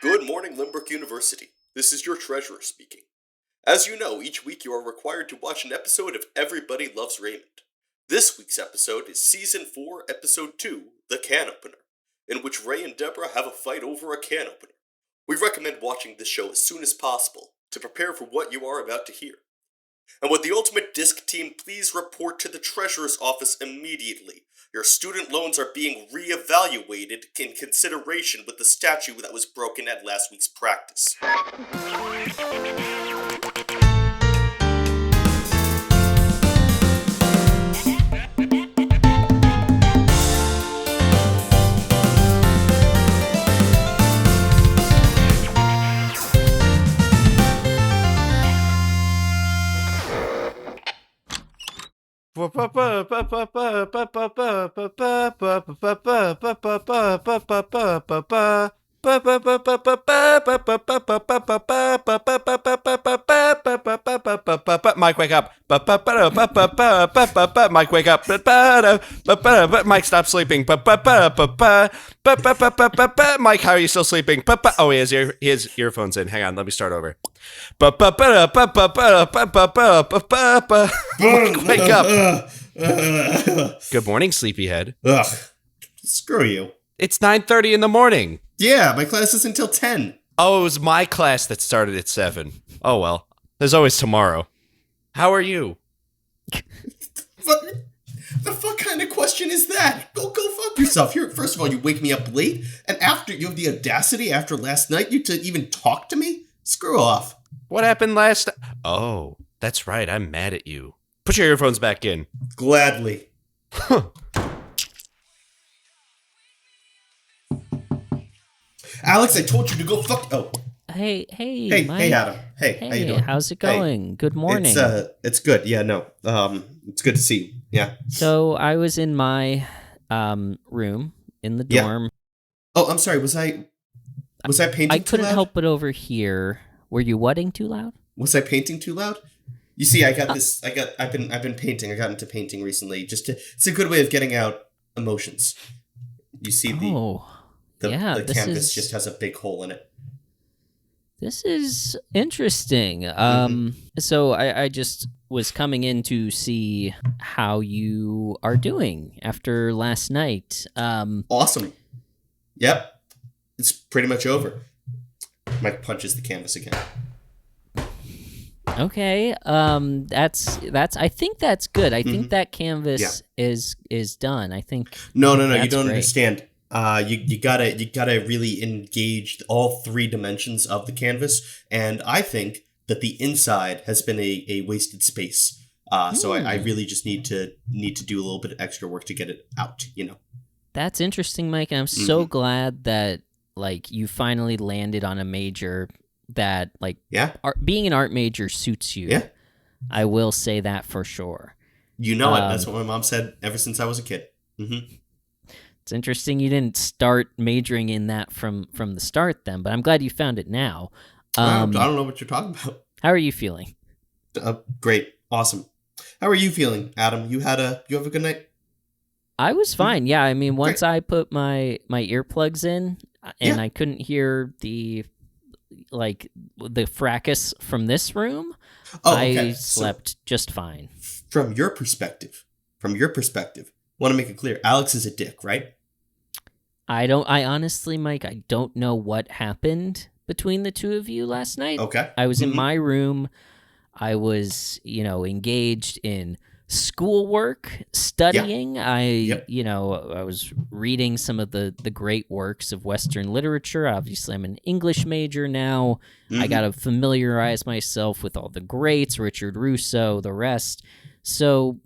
Good morning, Limerick University. This is your treasurer speaking. As you know, each week you are required to watch an episode of Everybody Loves Raymond. This week's episode is Season 4, Episode 2, The Can Opener, in which Ray and Deborah have a fight over a can opener. We recommend watching this show as soon as possible to prepare for what you are about to hear. And would the Ultimate Disc team please report to the treasurer's office immediately? Your student loans are being re-evaluated in consideration with the statute that was broken at last week's practice. Mike, wake up. Mike, wake up. Mike, stop sleeping. Mike, how are you still sleeping? Oh, he has earphones in. Hang on, let me start over. Mike, wake up. Good morning, sleepyhead. Ugh. Screw you. It's 9:30 in the morning. Yeah, my class is until 10. Oh, it was my class that started at 7. Oh, well. There's always tomorrow. How are you? What the fuck kind of question is that? Go fuck yourself. First of all, you wake me up late, and after you have the audacity after last night to even talk to me? Screw off. What happened last? Oh, that's right. I'm mad at you. Put your earphones back in. Gladly. Alex, I told you to go fuck. Oh. Hey, Mike. Hey, Adam. Hey, how you doing? How's it going? Hey. Good morning. It's good. Yeah, no. It's good to see you. Yeah. So I was in my room in the dorm. Yeah. Oh, I'm sorry. Was I painting too loud? I couldn't help but overhear. Were you whatting too loud? Was I painting too loud? You see, I've been painting. I got into painting recently. It's a good way of getting out emotions. You see the canvas just has a big hole in it. This is interesting. So I just was coming in to see how you are doing after last night. Awesome. Yep. It's pretty much over. Mike punches the canvas again. Okay. That's I think that's good. I think that canvas is done. I think No, you don't understand. You gotta really engage all three dimensions of the canvas, and I think that the inside has been a wasted space. So I really just need to do a little bit of extra work to get it out. That's interesting, Mike. And I'm so glad that you finally landed on a major that being an art major suits you. Yeah, I will say that for sure. It. That's what my mom said ever since I was a kid. Mm-hmm. It's interesting you didn't start majoring in that from the start then, but I'm glad you found it now. I don't know what you're talking about. How are you feeling? Great. Awesome. How are you feeling, Adam? You have a good night? I was fine. Yeah, I mean, once I put my earplugs in and I couldn't hear the fracas from this room, I slept just fine. From your perspective, want to make it clear, Alex is a dick, right? I honestly, Mike, I don't know what happened between the two of you last night. Okay. I was in my room. I was, engaged in schoolwork, studying. Yeah. I was reading some of the great works of Western literature. Obviously, I'm an English major now. I got to familiarize myself with all the greats, Richard Rousseau, the rest. So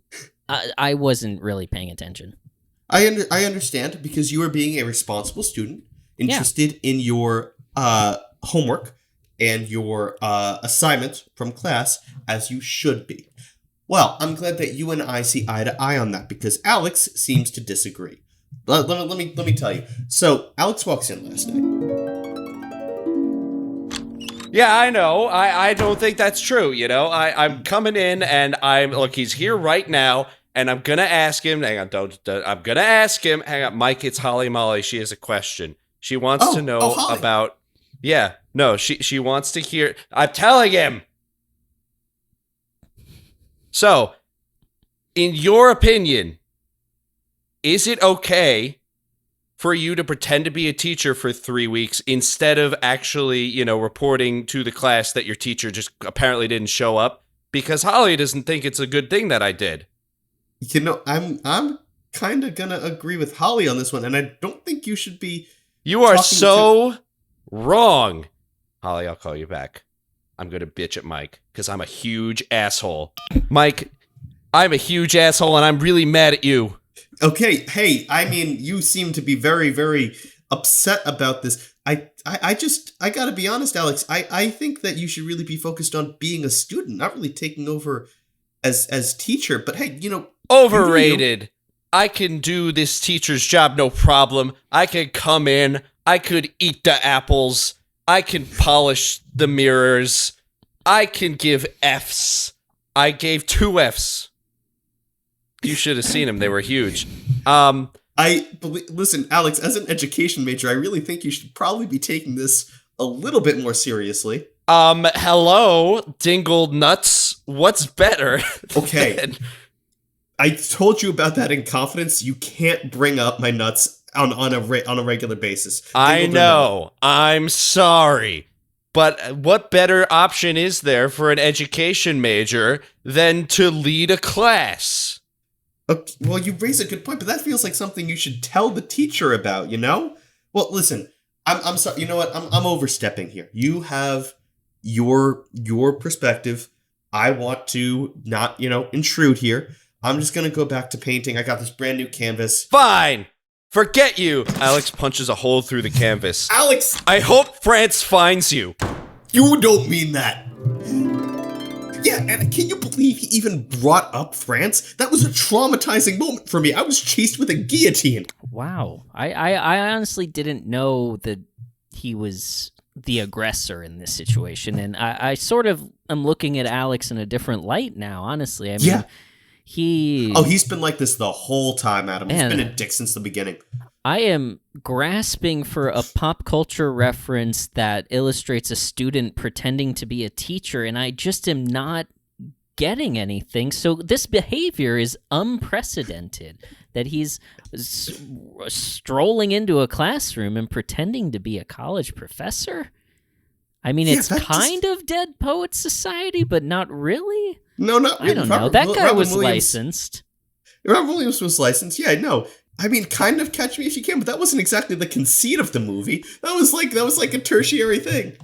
I wasn't really paying attention. I understand, because you are being a responsible student, interested in your homework and your assignments from class, as you should be. Well, I'm glad that you and I see eye to eye on that, because Alex seems to disagree. Let me tell you. So Alex walks in last night. Yeah, I know. I don't think that's true. I'm coming in and he's here right now. And I'm going to ask him, I'm going to ask him, hang on, Mike, it's Holly Molly. She has a question. She wants to know about Yeah, no, she wants to hear. I'm telling him. So, in your opinion, is it okay for you to pretend to be a teacher for 3 weeks instead of actually, reporting to the class that your teacher just apparently didn't show up? Because Holly doesn't think it's a good thing that I did. I'm kind of gonna agree with Holly on this one, and I don't think you should be. You are so wrong. Holly, I'll call you back. I'm gonna bitch at Mike because I'm a huge asshole. Mike, I'm a huge asshole and I'm really mad at you. Okay, hey, I mean, you seem to be very, very upset about this. I gotta be honest, Alex. I think that you should really be focused on being a student, not really taking over as teacher. But hey, overrated. I can do this teacher's job, no problem. I can come in. I could eat the apples. I can polish the mirrors. I can give Fs. I gave 2 Fs. You should have seen them. They were huge. Listen, Alex, as an education major, I really think you should probably be taking this a little bit more seriously. Hello, dingled nuts. What's better? Okay. I told you about that in confidence. You can't bring up my nuts on a regular basis. I know. I'm sorry. But what better option is there for an education major than to lead a class? Okay, well, you raise a good point, but that feels like something you should tell the teacher about, Well, listen, I'm sorry. You know what? I'm overstepping here. You have your perspective. I want to not, intrude here. I'm just gonna go back to painting. I got this brand new canvas. Fine. Forget you. Alex punches a hole through the canvas. Alex! I hope France finds you. You don't mean that. Yeah, and can you believe he even brought up France? That was a traumatizing moment for me. I was chased with a guillotine. Wow. I honestly didn't know that he was the aggressor in this situation, and I sort of am looking at Alex in a different light now, honestly. I mean, yeah. He's been like this the whole time, Adam. He's been a dick since the beginning. I am grasping for a pop culture reference that illustrates a student pretending to be a teacher, and I just am not getting anything. So this behavior is unprecedented, that he's strolling into a classroom and pretending to be a college professor. I mean, it's kind of Dead Poets Society, but not really. No, not really. I don't know. That guy Robin was Williams, licensed. Robin Williams was licensed. Yeah, no. I mean, kind of Catch Me If You Can, but that wasn't exactly the conceit of the movie. That was like a tertiary thing.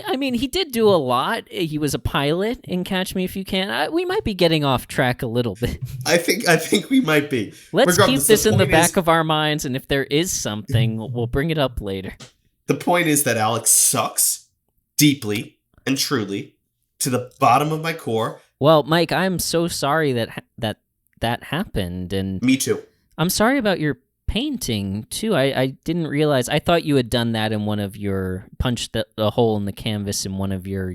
I mean, he did do a lot. He was a pilot in Catch Me If You Can. We might be getting off track a little bit. I think we might be. Let's keep this in the back of our minds, and if there is something, we'll bring it up later. The point is that Alex sucks deeply and truly to the bottom of my core. Well, Mike, I'm so sorry that happened, and me too. I'm sorry about your painting too. I didn't realize. I thought you had done that in one of your punched a hole in the canvas in one of your.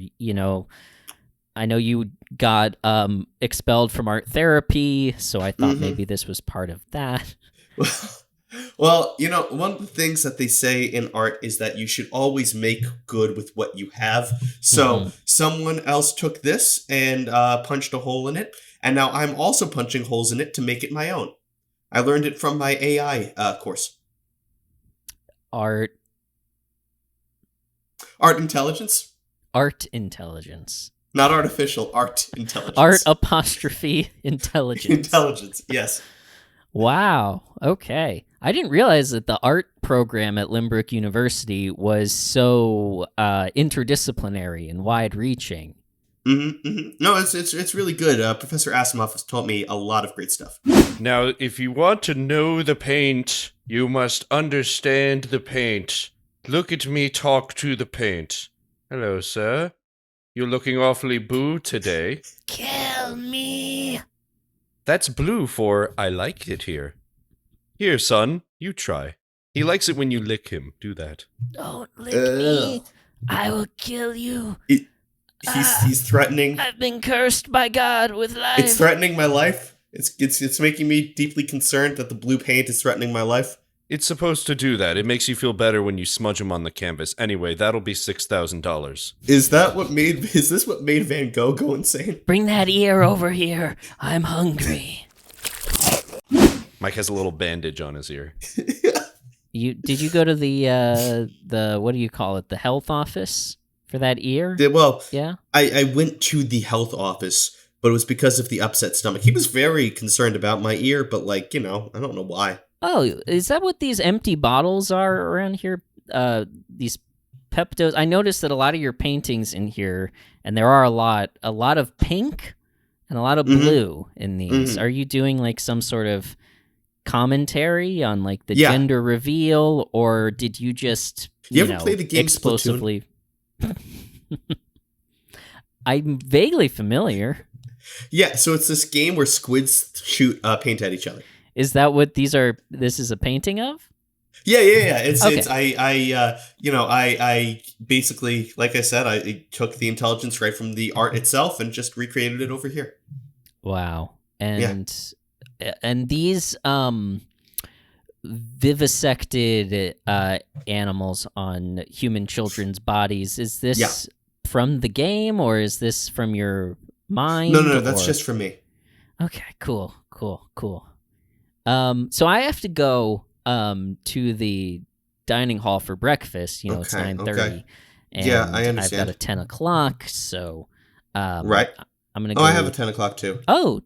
I know you got expelled from art therapy, so I thought maybe this was part of that. Well, one of the things that they say in art is that you should always make good with what you have. So someone else took this and punched a hole in it, and now I'm also punching holes in it to make it my own. I learned it from my AI course. Art intelligence? Art intelligence. Not artificial, art intelligence. Art apostrophe intelligence. Intelligence, yes. Wow. Okay. I didn't realize that the art program at Limbrook University was so interdisciplinary and wide-reaching. No, it's really good. Professor Asimov has taught me a lot of great stuff. Now, if you want to know the paint, you must understand the paint. Look at me talk to the paint. Hello, sir. You're looking awfully blue today. Kill me. That's blue for I like it here. Here, son, you try. He likes it when you lick him. Do that. Don't lick me. I will kill you. He's threatening. I've been cursed by God with life. It's threatening my life. It's making me deeply concerned that the blue paint is threatening my life. It's supposed to do that. It makes you feel better when you smudge them on the canvas. Anyway, that'll be $6,000. Is this what made Van Gogh go insane? Bring that ear over here. I'm hungry. Mike has a little bandage on his ear. Did you go to the what do you call it? The health office for that ear? Well, Yeah. I went to the health office, but it was because of the upset stomach. He was very concerned about my ear, but I don't know why. Oh, is that what these empty bottles are around here? These Peptos. I noticed that a lot of your paintings in here, and there are a lot of pink and a lot of blue in these. Are you doing some sort of commentary on the gender reveal, or did you just you ever play the game explosively? I'm vaguely familiar. Yeah, so it's this game where squids shoot paint at each other. Is that what these are? This is a painting of? Yeah. It's Okay. I basically, like I said, I took the intelligence right from the art itself and just recreated it over here. Wow. And these vivisected animals on human children's bodies, is this from the game, or is this from your mind? No, that's just from me. Okay, cool. So I have to go to the dining hall for breakfast. It's 9:30. Okay. And Yeah, I understand. I've got a 10 o'clock, so Right. I'm gonna go. Oh, I have a 10 o'clock too. Oh,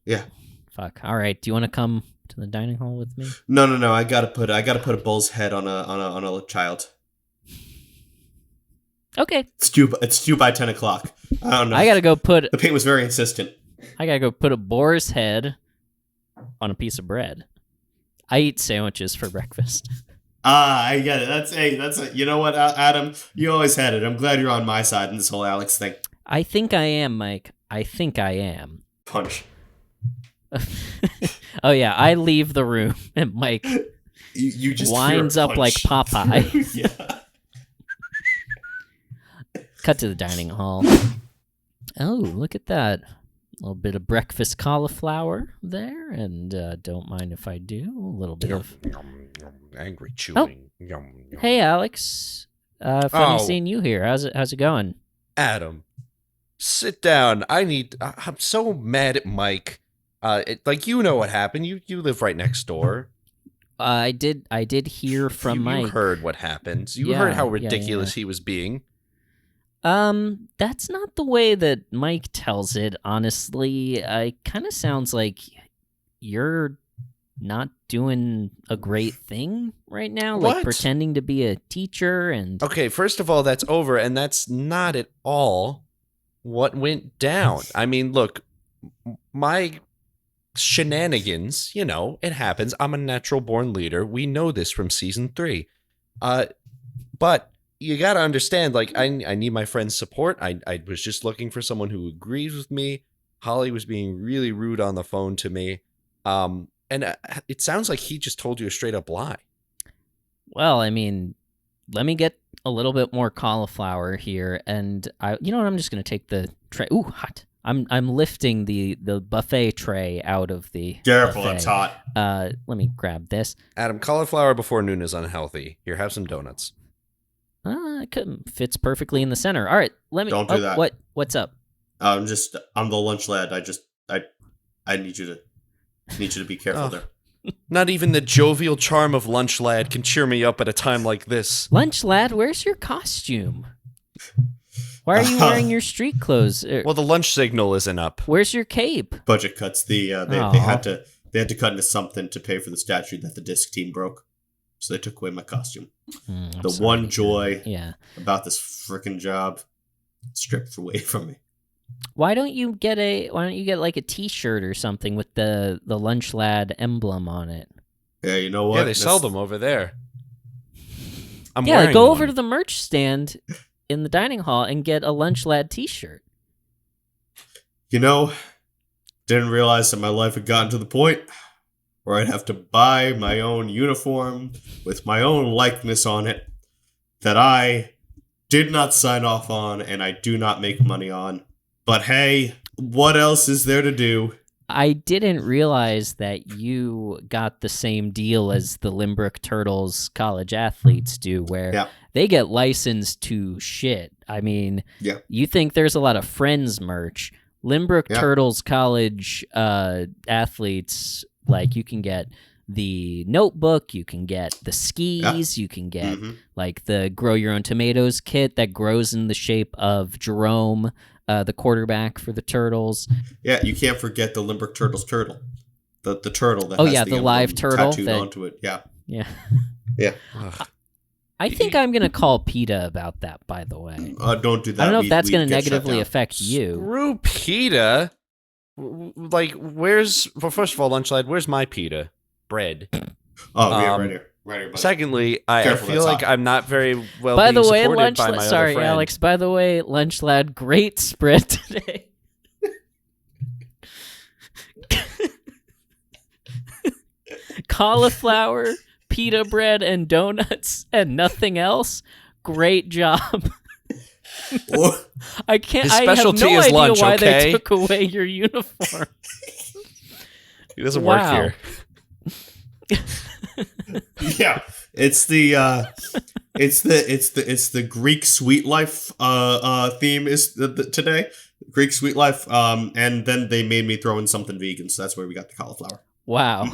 Yeah. fuck. All right. Do you want to come to the dining hall with me? No. I gotta put a bull's head on a child. Okay. It's due by 10 o'clock. I don't know. I gotta go put. The paint was very insistent. I gotta go put a boar's head on a piece of bread. I eat sandwiches for breakfast. I get it. That's you know what, Adam? You always had it. I'm glad you're on my side in this whole Alex thing. I think I am, Mike. I think I am. Punch. Oh yeah, I leave the room and Mike You just winds hear a up like punch. Popeye. Yeah. Cut to the dining hall. Oh, look at that. A little bit of breakfast cauliflower there, and don't mind if I do. A little bit of... Angry chewing. Yum, yum. Hey, Alex. Funny Oh. seeing you here. How's it going? Adam, sit down. I'm so mad at Mike. You know what happened. You live right next door. I did hear from you Mike. heard what happened. You Yeah, heard how yeah, ridiculous he was being. That's not the way that Mike tells it, honestly. It kind of sounds like you're not doing a great thing right now, What? pretending to be a teacher and... Okay, first of all, that's over, and that's not at all what went down. I mean, look, my shenanigans, it happens. I'm a natural born leader. We know this from season 3. But you got to understand, I need my friend's support. I was just looking for someone who agrees with me. Holly was being really rude on the phone to me. And it sounds like he just told you a straight up lie. Well, I mean, let me get a little bit more cauliflower here, and you know what? I'm just gonna take the tray. Ooh, hot! I'm lifting the buffet tray out of the. Careful, buffet. it's hot. Let me grab this. Adam, cauliflower before noon is unhealthy. Here, have some donuts. It fits perfectly in the center. All right, let me. Don't do that. What's up? I'm the lunch lad. I need you to be careful Oh. there. Not even the jovial charm of Lunch Lad can cheer me up at a time like this. Lunch lad, where's your costume? Why are you wearing your street clothes? Well, the lunch signal isn't up. Where's your cape? Budget cuts. They had to cut into something to pay for the statue that the disc team broke. So they took away my costume. I'm The sorry. one joy Yeah. about this frickin' job stripped away from me. Why don't you get like a T-shirt or something with the Lunch Lad emblem on it? Yeah, you know what? Yeah, they sell them over there. I'm Yeah, wearing go one. over to the merch stand in the dining hall and get a Lunch Lad T-shirt. Didn't realize that my life had gotten to the point where I'd have to buy my own uniform with my own likeness on it that I did not sign off on and I do not make money on. But hey, what else is there to do? I didn't realize that you got the same deal as the Limbrook Turtles college athletes do, where they get licensed to shit. I mean, you think there's a lot of Friends merch. Limbrook Turtles college athletes, like, you can get the notebook, you can get the skis, you can get like the grow your own tomatoes kit that grows in the shape of Jerome, the quarterback for the Turtles. Yeah, you can't forget the Limbrick Turtles turtle. The turtle that has the live turtle tattooed onto it. Yeah. I think I'm gonna call PETA about that, by the way. Don't do that. I don't know if that's gonna negatively affect you. Screw PETA. Like, where's... Well, first of all, Lunch Lad, where's my PETA? Bread. Oh, yeah, right here. Right here, buddy. Secondly, I feel like I'm not very well by being the way, supported Lunch by my other Sorry, friend. Alex. By the way, Lunch Lad, great spread today. Cauliflower, pita bread, and donuts, and nothing else. Great job. I can't. His specialty I have no is idea lunch, why okay? they took away your uniform. He doesn't work here. Yeah, it's the Greek sweet life theme is today. Greek sweet life. And then they made me throw in something vegan, so that's where we got the cauliflower. Wow.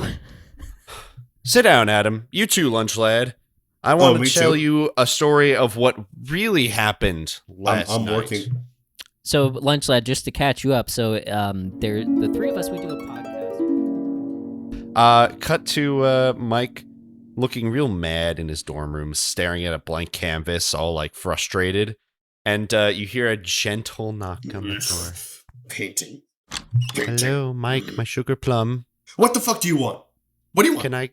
Sit down, Adam. You too, Lunch Lad. I want to tell you a story of what really happened last night. I'm working. So, Lunch Lad, just to catch you up, so the three of us, we do a podcast. Cut to Mike looking real mad in his dorm room, staring at a blank canvas, all like frustrated. And you hear a gentle knock on the door. Painting. Hello, Mike, my sugar plum. What the fuck do you want? What do you want?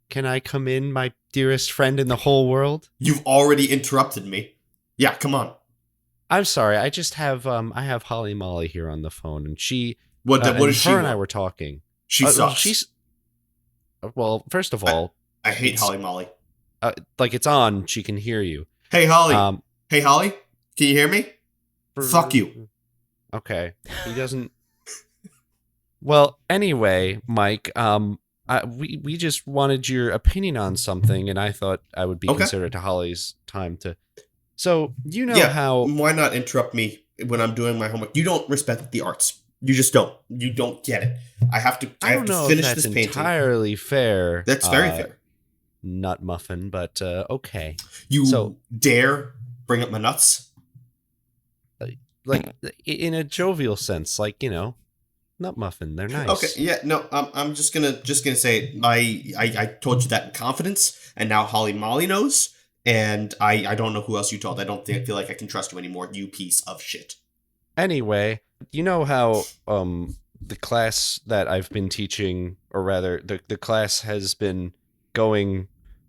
Can I come in, my dearest friend in the whole world? You've already interrupted me. Yeah, come on. I'm sorry. I just have I have Holly Molly here on the phone, and she what does she her want? and I were talking. She sucks. Well, first of all, I hate Holly Molly. Like, it's on. She can hear you. Hey Holly. Hey Holly. Can you hear me? Fuck you. Okay. He doesn't. Well, anyway, Mike. We just wanted your opinion on something, and I thought I would be considerate to Holly's time to. So you know how? Why not interrupt me when I'm doing my homework? You don't respect the arts. You just don't. You don't get it. I have to finish this painting. Entirely fair. That's very fair. Nut muffin, but okay. You dare bring up my nuts? Like in a jovial sense, like, you know, nut muffin. They're nice. Okay, yeah, no, I'm just gonna say I told you that in confidence, and now Holly Molly knows, and I don't know who else you told. I don't feel like I can trust you anymore. You piece of shit. Anyway, you know how the class that I've been teaching, or rather, the class has been going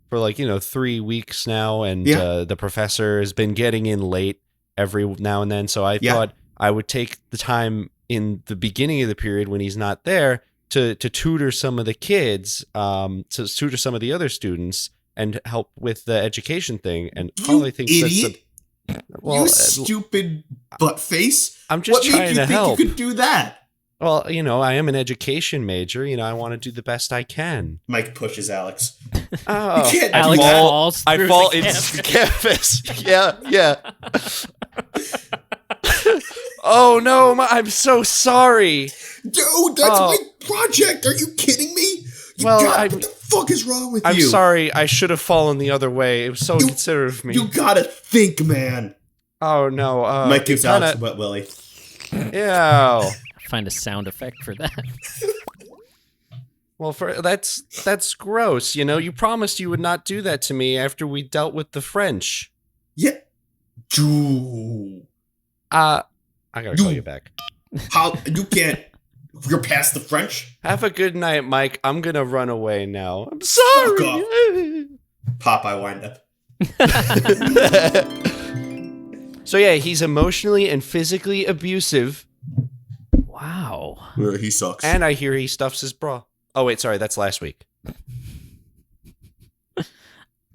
for 3 weeks now, and the professor has been getting in late every now and then. So I thought I would take the time in the beginning of the period when he's not there to tutor some of the kids, to tutor some of the other students, and help with the education thing. And Holly thinks idiot. Well, you stupid butt face. I'm just trying to help. What made you think you could do that? Well, I am an education major. I want to do the best I can. Mike pushes Alex. Oh, you can't Alex falls. I fall into the canvas. Yeah. Oh no, I'm so sorry. Dude, that's my project. Are you kidding me? What the fuck is wrong with you? I'm sorry. I should have fallen the other way. It was so considerate of me. You gotta think, man. Oh no. Mike gives Alex a wet willy. Yeah. Find a sound effect for that. Well, that's gross. You promised you would not do that to me after we dealt with the French. Yeah. Ooh. I gotta call you back. How you can't? You're past the French. Have a good night, Mike. I'm gonna run away now. I'm sorry. Popeye wind up. So yeah, he's emotionally and physically abusive. Wow. He sucks. And I hear he stuffs his bra. Oh wait, sorry, that's last week.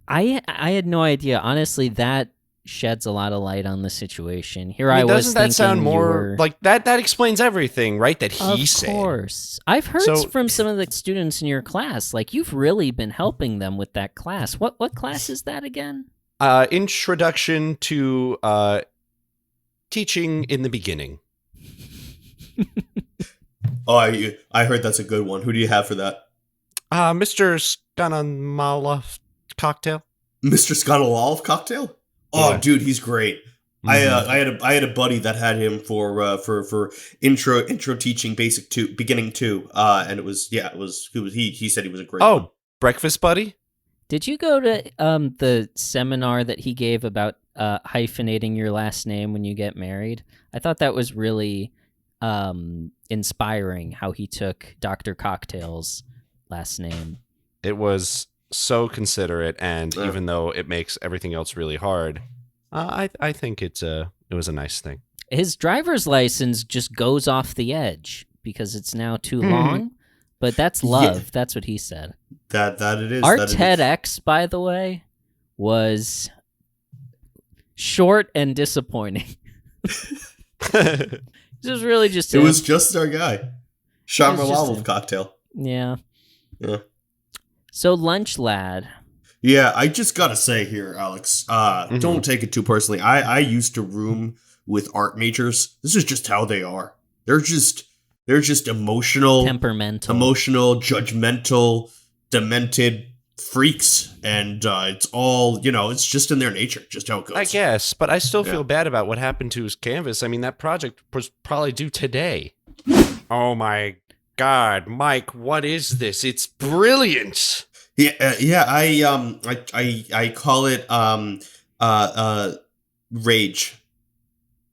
I had no idea. Honestly, that sheds a lot of light on the situation. Here I I mean, was doesn't that thinking sound you more were... like that? That explains everything, right? That he Of said. course. I've heard So- from some of the students in your class, like you've really been helping them with that class. What class is that again? Introduction to teaching in the beginning. Oh, I heard that's a good one. Who do you have for that? Mr. Skanamala cocktail. Mr. Scott Olive cocktail? Oh, Yeah. dude, he's great. Mhm. I had a buddy that had him for intro teaching basic 2 beginning 2 and he said he was a great one. Oh, breakfast buddy. Did you go to the seminar that he gave about hyphenating your last name when you get married? I thought that was really inspiring how he took Dr. Cocktail's last name. It was so considerate, and Yeah. even though it makes everything else really hard, I think it was a nice thing. His driver's license just goes off the edge because it's now too Hmm. long, but that's love. Yeah. That's what he said. That it is. Our that it is. TEDx, by the way, was short and disappointing. It was really just It him. was just our guy. Sean It was just Olive him. cocktail. Yeah. Yeah. So lunch lad. Yeah, I just gotta say here, Alex, don't take it too personally. I used to room with art majors. This is just how they are. They're just emotional, Temperamental. judgmental, demented freaks, and it's all, it's just in their nature, just how it goes. I guess, but I still Yeah. feel bad about what happened to his canvas. I mean, that project was probably due today. Oh my God, Mike, what is this? It's brilliant. I call it rage.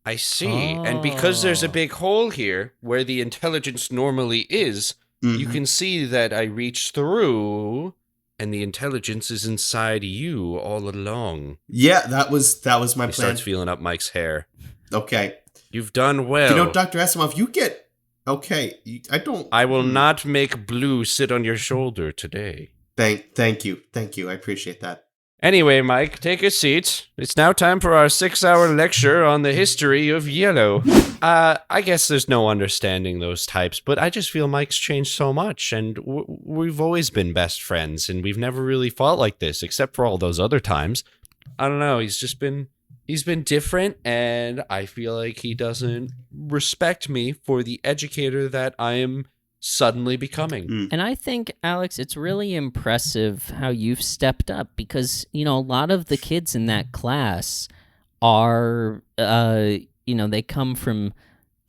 I see. And because there's a Oh. big hole here where the intelligence normally is, you Mhm. can see that I reach through and the intelligence is inside you all along. Yeah, that was my He plan. starts feeling up Mike's hair. Okay. You've done well. Dr. Asimov, you get okay. I don't. I will not make Blue sit on your shoulder today. Thank you. I appreciate that. Anyway, Mike, take a seat. It's now time for our 6-hour lecture on the history of yellow. I guess there's no understanding those types, but I just feel Mike's changed so much, and we've always been best friends, and we've never really fought like this, except for all those other times. I don't know, he's been different, and I feel like he doesn't respect me for the educator that I am suddenly becoming. And I think, Alex, it's really impressive how you've stepped up because, a lot of the kids in that class are, they come from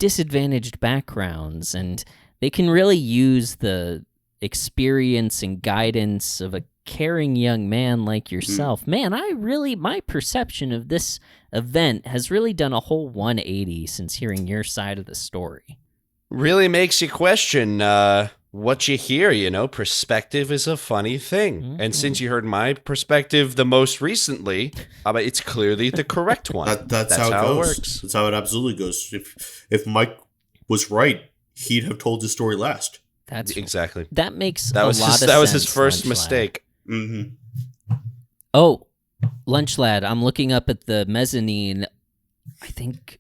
disadvantaged backgrounds and they can really use the experience and guidance of a caring young man like yourself. Man, my perception of this event has really done a whole 180 since hearing your side of the story. Really makes you question what you hear, perspective is a funny thing. Mhm. And since you heard my perspective the most recently, it's clearly the correct one. That's how it goes. works. That's how it absolutely goes. If Mike was right, he'd have told his story last. That's Exactly. That makes That a was lot his, of that was sense, his first Lunch Lad. mistake. Mm-hmm. Oh, Lunch Lad, I'm looking up at the mezzanine. I think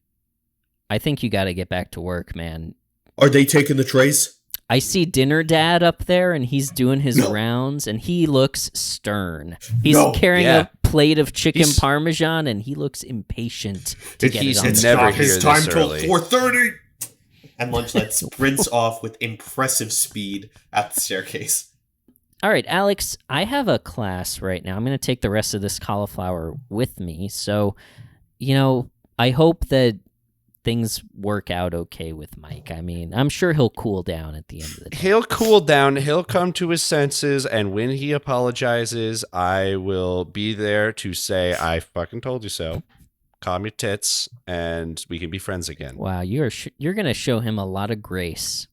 you got to get back to work, man. Are they taking the trays? I see Dinner Dad up there, and he's doing his No. rounds, and he looks stern. He's No. carrying Yeah. a plate of chicken He's- parmesan, and he looks impatient to get He's it on. It's the never not here his this time till early. 4:30. And Lunchlad sprints off with impressive speed at the staircase. All right, Alex, I have a class right now. I'm going to take the rest of this cauliflower with me. So, I hope that things work out okay with Mike. I mean, I'm sure he'll cool down at the end of the day. He'll cool down, he'll come to his senses, and when he apologizes, I will be there to say, I fucking told you so. Calm your tits, and we can be friends again. Wow, you're going to show him a lot of grace.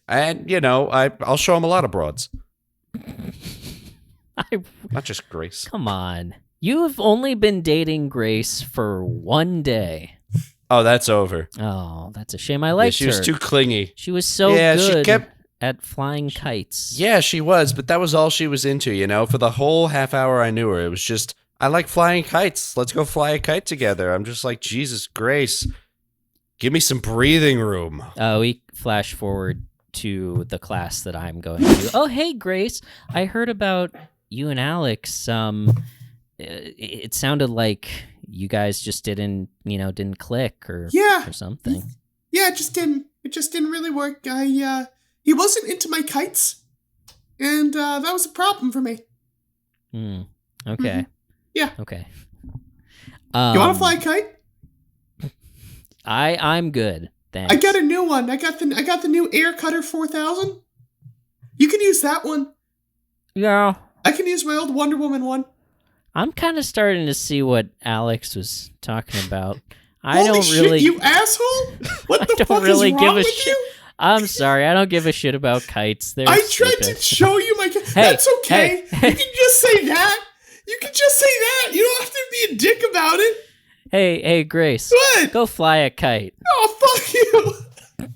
And, I'll show him a lot of broads. I, Not just Grace. come on. You've only been dating Grace for one day. Oh, that's over. Oh, that's a shame. I Yeah, liked she was her. too clingy. She was so Yeah, she good kept- at flying kites. Yeah, she was, but that was all she was into, For the whole half hour I knew her, it was just I like flying kites. Let's go fly a kite together. I'm just like, Jesus Grace, give me some breathing room. We flash forward to the class that I'm going to. Oh, hey, Grace. I heard about you and Alex. It sounded like you guys just didn't click or something. Yeah, it just didn't really work. He wasn't into my kites, and that was a problem for me. Okay. Mm-hmm. Yeah. Okay. You want to fly a kite? I'm good. Thanks. I got a new one. I got the new Air Cutter 4000. You can use that one. Yeah. I can use my old Wonder Woman one. I'm kind of starting to see what Alex was talking about. Holy shit, you asshole! What the fuck is wrong with you? I'm sorry, I don't give a shit about kites. I tried to show you my kite. That's okay. Hey. You can just say that. You don't have to be a dick about it. Hey, Grace. What? Go fly a kite. Oh, fuck you.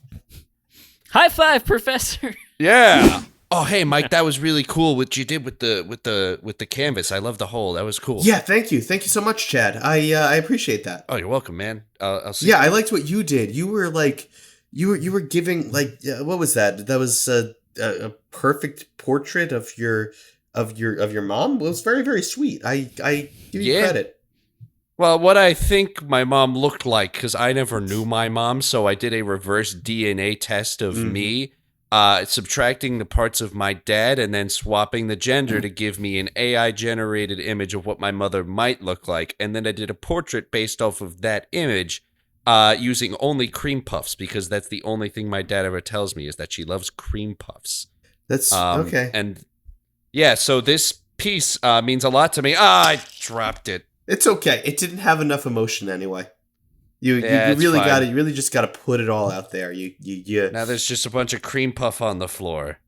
High five, Professor. Yeah. Oh, hey, Mike, that was really cool what you did with the canvas. I love the hole. That was cool. Yeah, thank you so much, Chad. I appreciate that. Oh, you're welcome, man. I'll see. Yeah, I liked what you did. You were like, you were giving like, what was that? That was a perfect portrait of your mom. It was very, very sweet. I give you credit. Well, what I think my mom looked like, because I never knew my mom, so I did a reverse DNA test of me. Subtracting the parts of my dad and then swapping the gender to give me an AI-generated image of what my mother might look like. And then I did a portrait based off of that image using only cream puffs, because that's the only thing my dad ever tells me is that she loves cream puffs. That's okay. And yeah, so this piece means a lot to me. I dropped it. It's okay. It didn't have enough emotion anyway. You really just gotta put it all out there. You Now there's just a bunch of cream puff on the floor.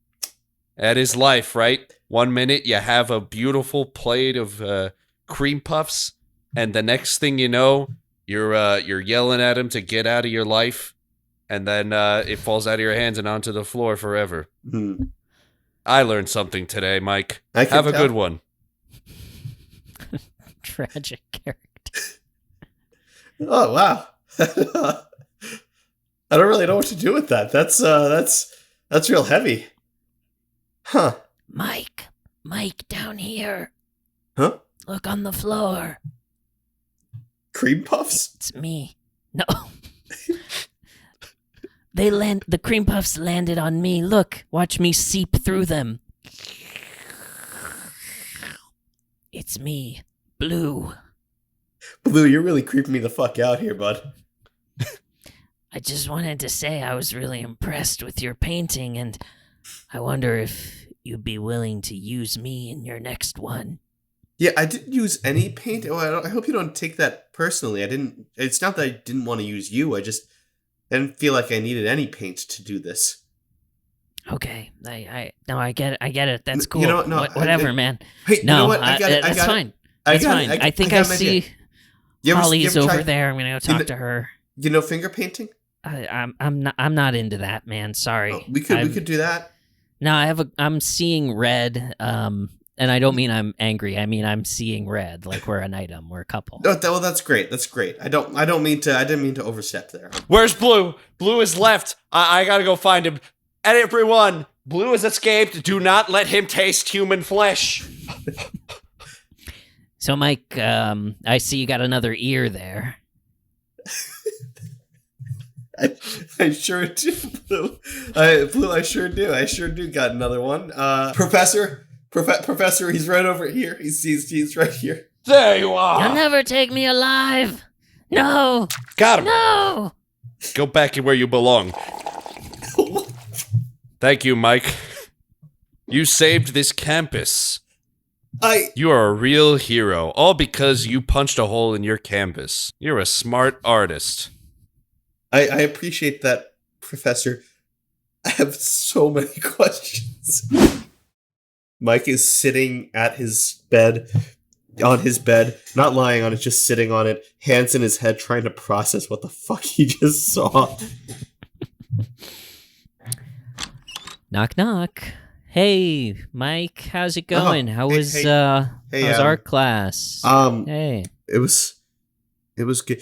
That is life, right? 1 minute you have a beautiful plate of cream puffs, and the next thing you know, you're yelling at him to get out of your life, and then it falls out of your hands and onto the floor forever. I learned something today, Mike. Have a good one. Tragic character. Oh wow. I don't really know what to do with that. That's real heavy. Huh. Mike, down here. Huh? Look on the floor. Cream puffs? It's me. No. The cream puffs landed on me. Look, watch me seep through them. It's me, Blue. Blue, you're really creeping me the fuck out here, bud. I just wanted to say I was really impressed with your painting, and I wonder if you'd be willing to use me in your next one. Yeah, I didn't use any paint. Oh, I hope you don't take that personally. It's not that I didn't want to use you. I didn't feel like I needed any paint to do this. Okay, I get it. That's cool. Whatever, man. Hey, no, you know what? I got it. That's fine. That's fine. I think I see Holly's over there. I'm gonna go talk to her. You know finger painting? I'm not into that, man. Sorry. Oh, we could do that. No, I'm seeing red. And I don't mean I'm angry. I mean I'm seeing red. Like we're an item. We're a couple. Oh, well, that's great. That's great. I didn't mean to overstep there. Where's Blue? Blue is left. I gotta go find him. And everyone, Blue has escaped. Do not let him taste human flesh. So, Mike, I see you got another ear there. I sure do, Blue. I sure do. I sure do got another one. Professor, he's right over here. He's right here. There you are. You'll never take me alive. No. Got him. No. Go back where you belong. Thank you, Mike. You saved this campus. You are a real hero, all because you punched a hole in your canvas. You're a smart artist. I appreciate that, Professor. I have so many questions. Mike is sitting at his bed, on his bed, not lying on it, just sitting on it, hands in his head, trying to process what the fuck he just saw. Knock, knock. Hey, Mike, how's it going? How was how's art class? Hey. It was good.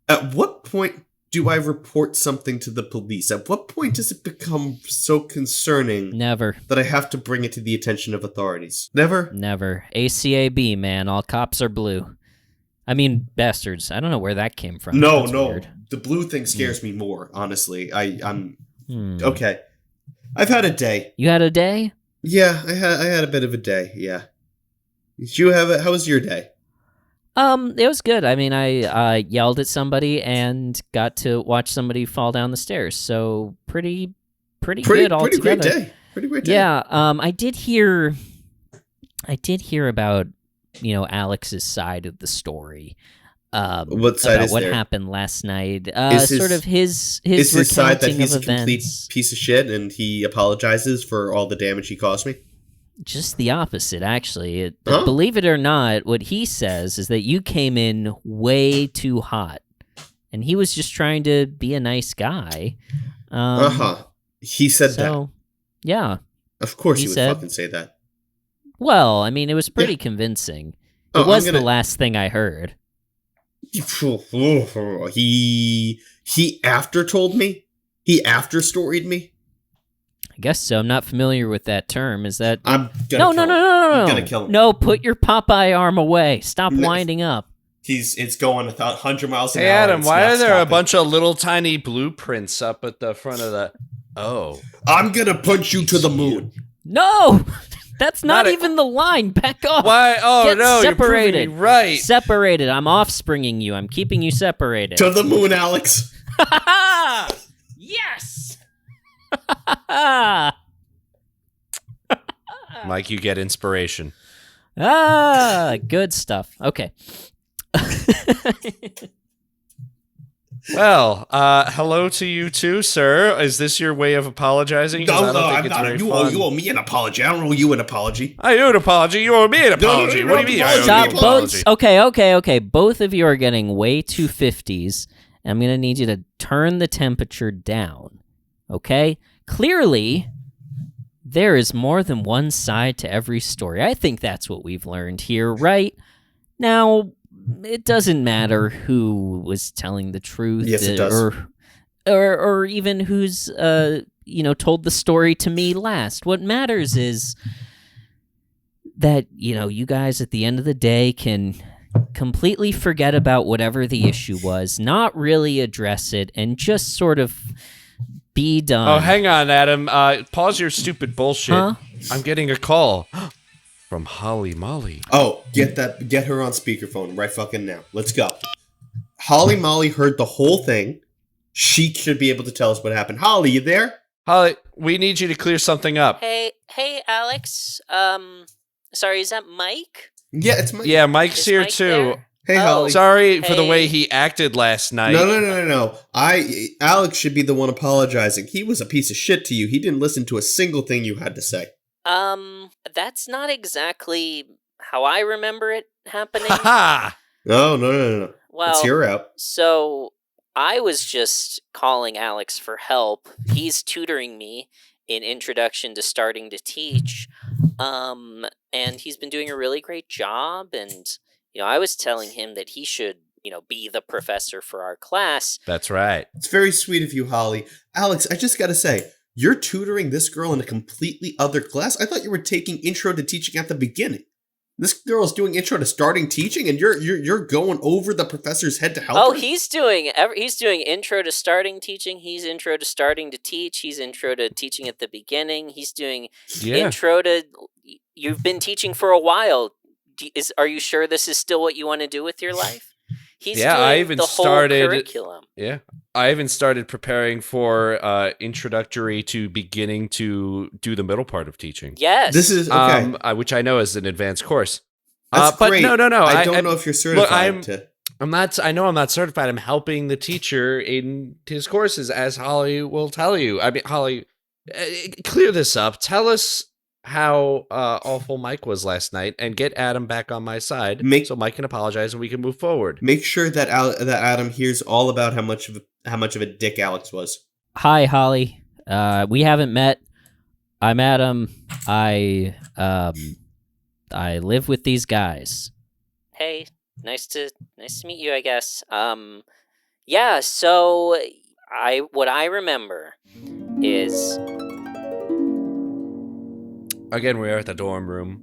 At what point do I report something to the police? At what point does it become so concerning Never. that I have to bring it to the attention of authorities? Never? Never. ACAB, man. All cops are blue. I mean, bastards. I don't know where that came from. No, That's no. weird. The blue thing scares me more, honestly. I'm Hmm. okay. I've had a day. You had a day? Yeah, I had a bit of a day, yeah. Did you have it? How was your day? It was good. I mean, I yelled at somebody and got to watch somebody fall down the stairs. So pretty good altogether. Pretty great day. Pretty great day. Yeah. I did hear about Alex's side of the story. What side about is what there? happened last night. Is Sort of his Is his side that recounting he's of a complete events. piece of shit and he apologizes for all the damage he caused me? Just the opposite, actually. Huh? Believe it or not, what he says is that you came in way too hot, and he was just trying to be a nice guy. He said that. So, yeah. Of course he he would said- fucking say that. Well, I mean, it was pretty convincing. It Oh, was I'm gonna- the last thing I heard. He after told me? He after storied me? I guess so. I'm not familiar with that term. Is that... I'm gonna No. I'm gonna kill him. No, put your Popeye arm away. Stop No. winding up. It's going 100 miles an Hey, hour. Adam, It's why not are there a stopping. bunch of little tiny blueprints up at the front of the... Oh. I'm gonna punch you to the moon. No! That's not Not a- even the line. Back off. Why? Oh, Get no, separated. you're proving me right. Separated. I'm offspringing you. I'm keeping you separated. To the moon, Alex. Yes! Mike, you get inspiration. Good stuff. Okay. Well, hello to you too, sir. Is this your way of apologizing? 'Cause I don't think I'm it's not. very You fun. owe me an apology. I don't owe you an apology. I owe an apology. You owe me an apology. no, What do you mean? I owe you Stop. an apology. Okay. Both of you are getting way too 50s. I'm going to need you to turn the temperature down. Okay? Clearly, there is more than one side to every story. I think that's what we've learned here, right? Now, it doesn't matter who was telling the truth. Yes, it does. Or even who's told the story to me last. What matters is that you guys at the end of the day can completely forget about whatever the issue was, not really address it, and just sort of be done. Oh, hang on, Adam. Pause your stupid bullshit. Huh? I'm getting a call from Holly Molly. Oh, get her on speakerphone right fucking now. Let's go. Holly Molly heard the whole thing. She should be able to tell us what happened. Holly, you there? Holly, we need you to clear something up. Hey, Alex. Sorry, is that Mike? Yeah, it's my. Yeah, Mike's Is here Mike too. there? Hey, Oh. Holly. Sorry for the Hey. way he acted last night. No. Alex should be the one apologizing. He was a piece of shit to you. He didn't listen to a single thing you had to say. That's not exactly how I remember it happening. Ha No. Well, Let's hear her out. so I was just calling Alex for help. He's tutoring me in Introduction to Starting to Teach. And he's been doing a really great job. And, I was telling him that he should, be the professor for our class. That's right. It's very sweet of you, Holly. Alex, I just gotta say, you're tutoring this girl in a completely other class? I thought you were taking intro to teaching at the beginning. This girl's doing intro to starting teaching, and you're going over the professor's head to help Oh, her? he's doing Intro to Starting Teaching. He's Intro to Starting to Teach. He's Intro to Teaching at the beginning. He's doing Yeah. Intro to... You've been teaching for a while. Are you sure this is still what you want to do with your life? He's Yeah, doing I even the whole started- curriculum. Yeah. I even started preparing for introductory to beginning to do the middle part of teaching. Yes. This is okay. Which I know is an advanced course. That's but great. no. I don't know if you're certified I'm- to. I know I'm not certified. I'm helping the teacher in his courses, as Holly will tell you. I mean, Holly, clear this up. Tell us how awful Mike was last night, and get Adam back on my side, so Mike can apologize and we can move forward. Make sure that that Adam hears all about how much of a dick Alex was. Hi, Holly. We haven't met. I'm Adam. I live with these guys. Hey, nice to meet you, I guess. Yeah, so what I remember is Again, we are at the dorm room.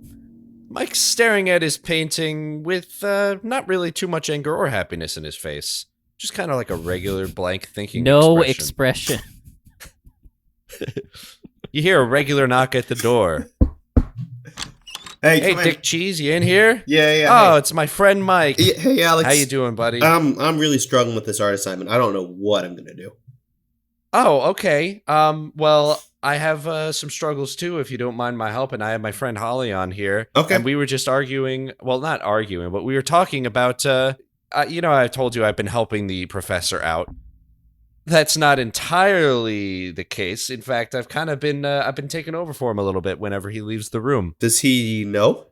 Mike's staring at his painting with not really too much anger or happiness in his face. Just kind of like a regular blank thinking no expression. expression. You hear a regular knock at the door. Hey, Hey, come in. Dick Cheese, you in here? Yeah. Oh, Hey. it's my friend Mike. Hey, Alex. How you doing, buddy? I'm really struggling with this art assignment. I don't know what I'm gonna do. Oh, okay. Well, I have some struggles too, if you don't mind my help, and I have my friend Holly on here. Okay. And we were just arguing, well, not arguing, but we were talking about, I told you I've been helping the professor out. That's not entirely the case. In fact, I've kind of been, I've been taking over for him a little bit whenever he leaves the room. Does he know?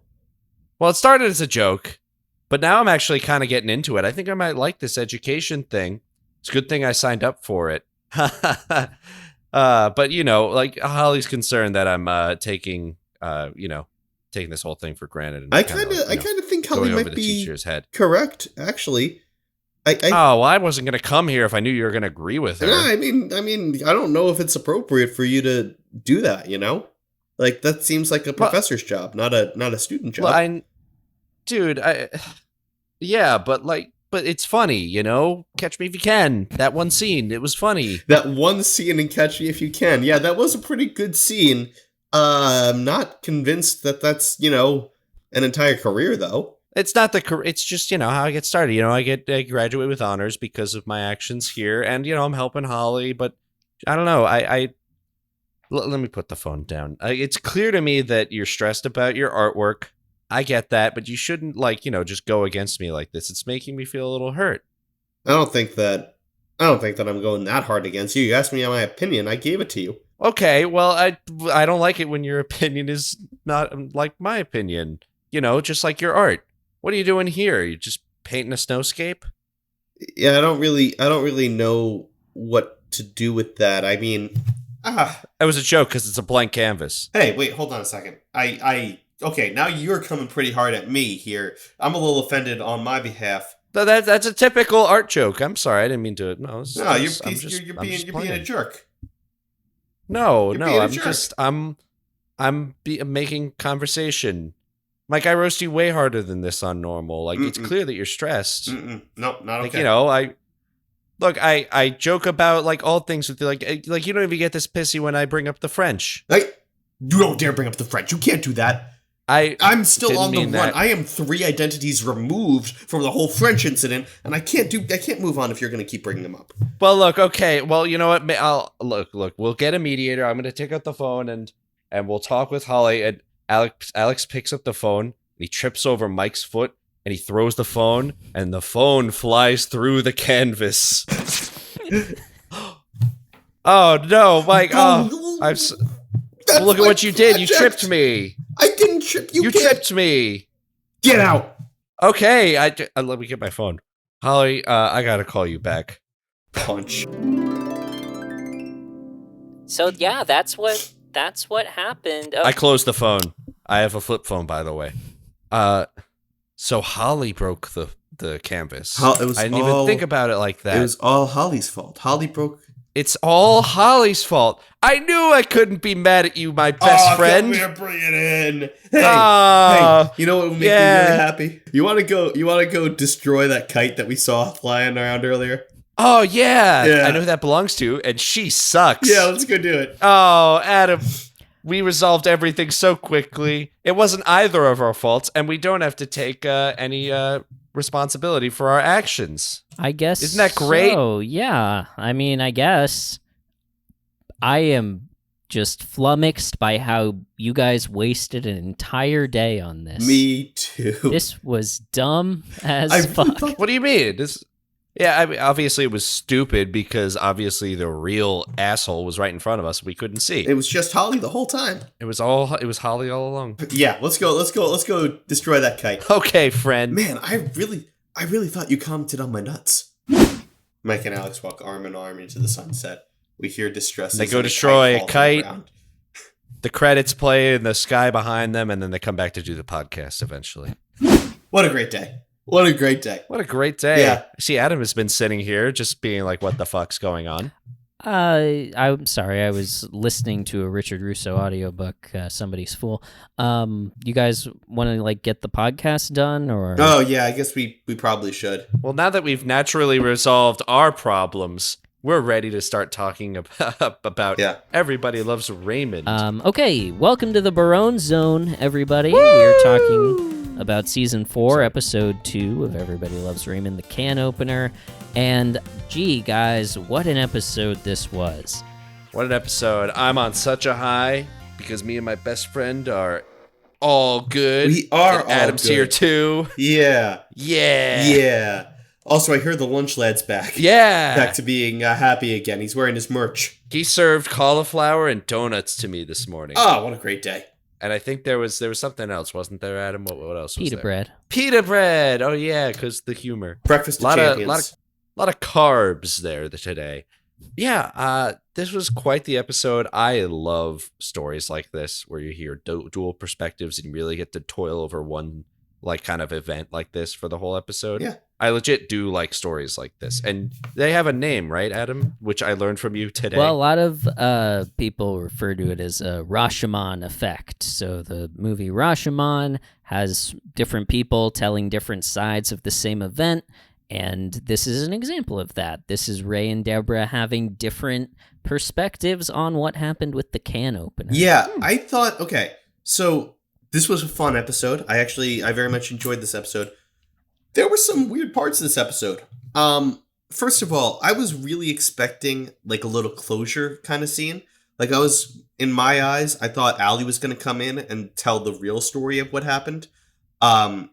Well, it started as a joke, but now I'm actually kind of getting into it. I think I might like this education thing. It's a good thing I signed up for it. But like Holly's concerned that I'm taking this whole thing for granted. And I kind of think Holly going over might the be teacher's head. correct. Actually, Well, I wasn't going to come here if I knew you were going to agree with her. Yeah, I mean, I don't know if it's appropriate for you to do that. You know, like that seems like a professor's job, not a student job. Well, yeah, but it's funny, you know? Catch Me If You Can. That one scene, it was funny. That one scene in Catch Me If You Can. Yeah, that was a pretty good scene. I'm not convinced that that's, an entire career, though. It's not it's just, how I get started. I graduate with honors because of my actions here, and, I'm helping Holly, but I don't know. Let me put the phone down. It's clear to me that you're stressed about your artwork. I get that, but you shouldn't, just go against me like this. It's making me feel a little hurt. I don't think that I'm going that hard against you. You asked me my opinion. I gave it to you. Okay, well, I don't like it when your opinion is not like my opinion. Just like your art. What are you doing here? You just painting a snowscape? Yeah, I don't really know what to do with that. I mean, That was a joke because it's a blank canvas. Hey, wait, hold on a second. Okay, now you're coming pretty hard at me here. I'm a little offended on my behalf. That's a typical art joke. I'm sorry, I didn't mean to. No, You're being a jerk. No, You're being a I'm jerk. just I'm making conversation. Mike, I roast you way harder than this on normal. Like it's clear that you're stressed. No, not okay. I joke about like all things with you. Like you don't even get this pissy when I bring up the French. You don't dare bring up the French. You can't do that. I'm still on the run. That. I am 3 identities removed from the whole French incident, and I can't move on if you're going to keep bringing them up. Well, look, okay. Well, you know what? I'll look. We'll get a mediator. I'm going to take out the phone and we'll talk with Holly. And Alex picks up the phone. And he trips over Mike's foot and he throws the phone, and the phone flies through the canvas. Oh no, Mike! Oh, look at what you did. You tripped me. I didn't trip you. You tripped me. Get out. Okay, let me get my phone. Holly, I gotta call you back. Punch. So yeah, that's what happened. Oh. I closed the phone. I have a flip phone, by the way. So Holly broke the canvas. I didn't even think about it like that. It was all Holly's fault. Holly broke. It's all Holly's fault. I knew I couldn't be mad at you, my best friend. Come here, bring it in. Hey, you know what would make me really happy? You want to go destroy that kite that we saw flying around earlier? Oh yeah. I know who that belongs to, and she sucks. Yeah, let's go do it. Oh, Adam, we resolved everything so quickly. It wasn't either of our faults, and we don't have to take any responsibility for our actions. I guess. Isn't that great? Oh, yeah. I mean, I guess. I am just flummoxed by how you guys wasted an entire day on this. Me too. This was dumb as fuck. What do you mean? I mean, obviously it was stupid because obviously the real asshole was right in front of us. We couldn't see. It was just Holly the whole time. It was Holly all along. Yeah, let's go destroy that kite. Okay, friend. Man, I really thought you commented on my nuts. Mike and Alex walk arm in arm into the sunset. We hear distress. They go destroy a kite. The credits play in the sky behind them, and then they come back to do the podcast eventually. What a great day. What a great day. What a great day. Yeah. See, Adam has been sitting here just being like, what the fuck's going on? I'm sorry. I was listening to a Richard Russo audiobook, Somebody's Fool. You guys want to get the podcast done, or? Oh yeah, I guess we probably should. Well, now that we've naturally resolved our problems, we're ready to start talking about Everybody Loves Raymond. Okay, welcome to the Barone Zone, everybody. We're talking about Season 4, Episode 2 of Everybody Loves Raymond, the can opener. And, gee, guys, what an episode this was. What an episode. I'm on such a high because me and my best friend are all good. We are all Adam's good. here, too. Yeah. Yeah. Yeah. Also, I heard the lunch lad's back. Yeah. Back to being happy again. He's wearing his merch. He served cauliflower and donuts to me this morning. Oh, what a great day. And I think there was something else, wasn't there, Adam? What else was Pita there? bread. Pita bread. Oh, yeah, because the humor. Breakfast of champions. Lot of carbs there today. Yeah, this was quite the episode. I love stories like this where you hear dual perspectives and you really get to toil over one kind of event like this for the whole episode. Yeah. I legit do like stories like this. And they have a name, right, Adam? Which I learned from you today. Well, a lot of people refer to it as a Rashomon effect. So the movie Rashomon has different people telling different sides of the same event. And this is an example of that. This is Ray and Deborah having different perspectives on what happened with the can opener. Yeah, I thought, okay, so this was a fun episode. I very much enjoyed this episode. There were some weird parts of this episode. First of all, I was really expecting a little closure kind of scene. In my eyes, I thought Allie was going to come in and tell the real story of what happened. I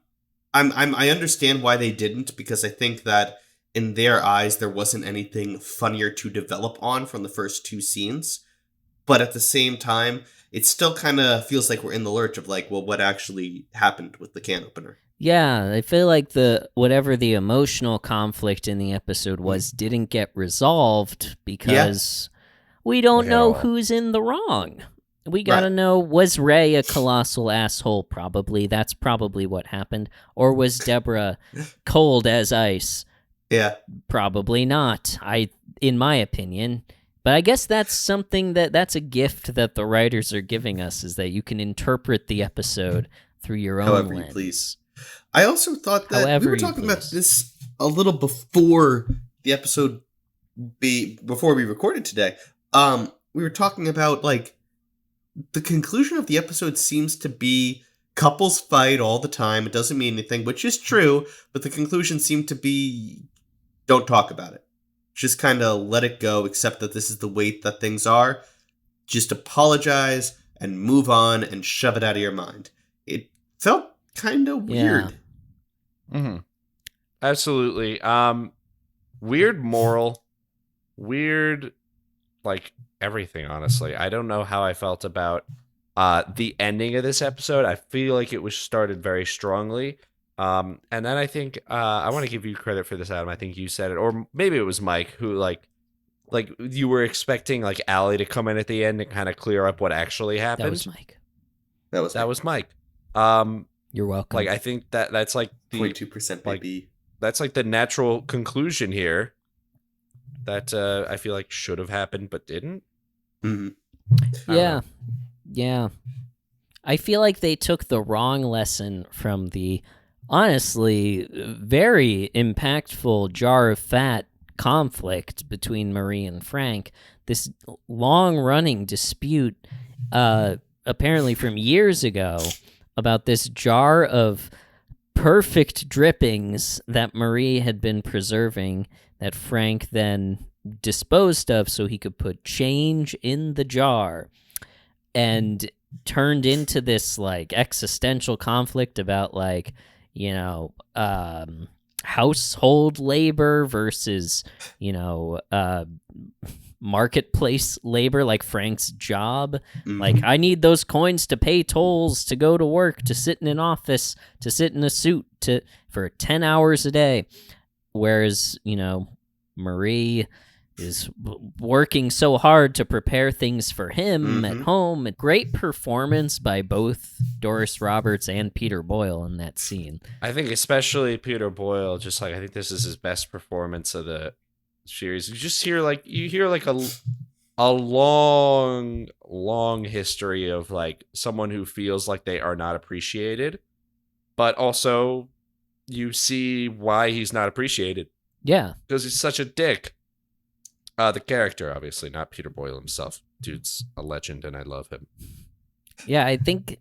understand why they didn't, because I think that in their eyes there wasn't anything funnier to develop on from the first two scenes. But at the same time, it still kind of feels like we're in the lurch of what actually happened with the can opener. Yeah, I feel like whatever the emotional conflict in the episode was didn't get resolved because we don't know who's in the wrong. We gotta know, was Ray a colossal asshole? Probably. That's probably what happened. Or was Deborah cold as ice? Yeah. Probably not, in my opinion. But I guess that's something that's a gift that the writers are giving us, is that you can interpret the episode through your own However lens. You please. I also thought that However we were you talking please. about this a little before the episode, before we recorded today. We were talking about, the conclusion of the episode seems to be couples fight all the time. It doesn't mean anything, which is true, but the conclusion seemed to be don't talk about it. Just kind of let it go, accept that this is the way that things are. Just apologize and move on and shove it out of your mind. It felt kind of weird. Mm-hmm. Absolutely. Weird moral. Weird, everything, honestly. I don't know how I felt about the ending of this episode. I feel like it was started very strongly. And then I think I want to give you credit for this, Adam. I think you said it, or maybe it was Mike, who you were expecting Allie to come in at the end and kind of clear up what actually happened. That was Mike. That was Mike. You're welcome. I think that's the 0.2% baby. That's the natural conclusion here. That I feel like should have happened but didn't. Mm-hmm. Yeah. I feel like they took the wrong lesson from the honestly very impactful jar of fat conflict between Marie and Frank. This long-running dispute, apparently from years ago, about this jar of perfect drippings that Marie had been preserving that Frank then disposed of so he could put change in the jar, and turned into this existential conflict about household labor versus marketplace labor, Frank's job. Mm-hmm. I need those coins to pay tolls, to go to work, to sit in an office, to sit in a suit for 10 hours a day. Whereas, Marie is working so hard to prepare things for him at home. Great performance by both Doris Roberts and Peter Boyle in that scene. I think especially Peter Boyle, just like I think this is his best performance of the series. You hear like a long history of like someone who feels like they are not appreciated, but also you see why he's not appreciated. Yeah. Because he's such a dick. The character, obviously, not Peter Boyle himself. Dude's a legend, and I love him. Yeah, I think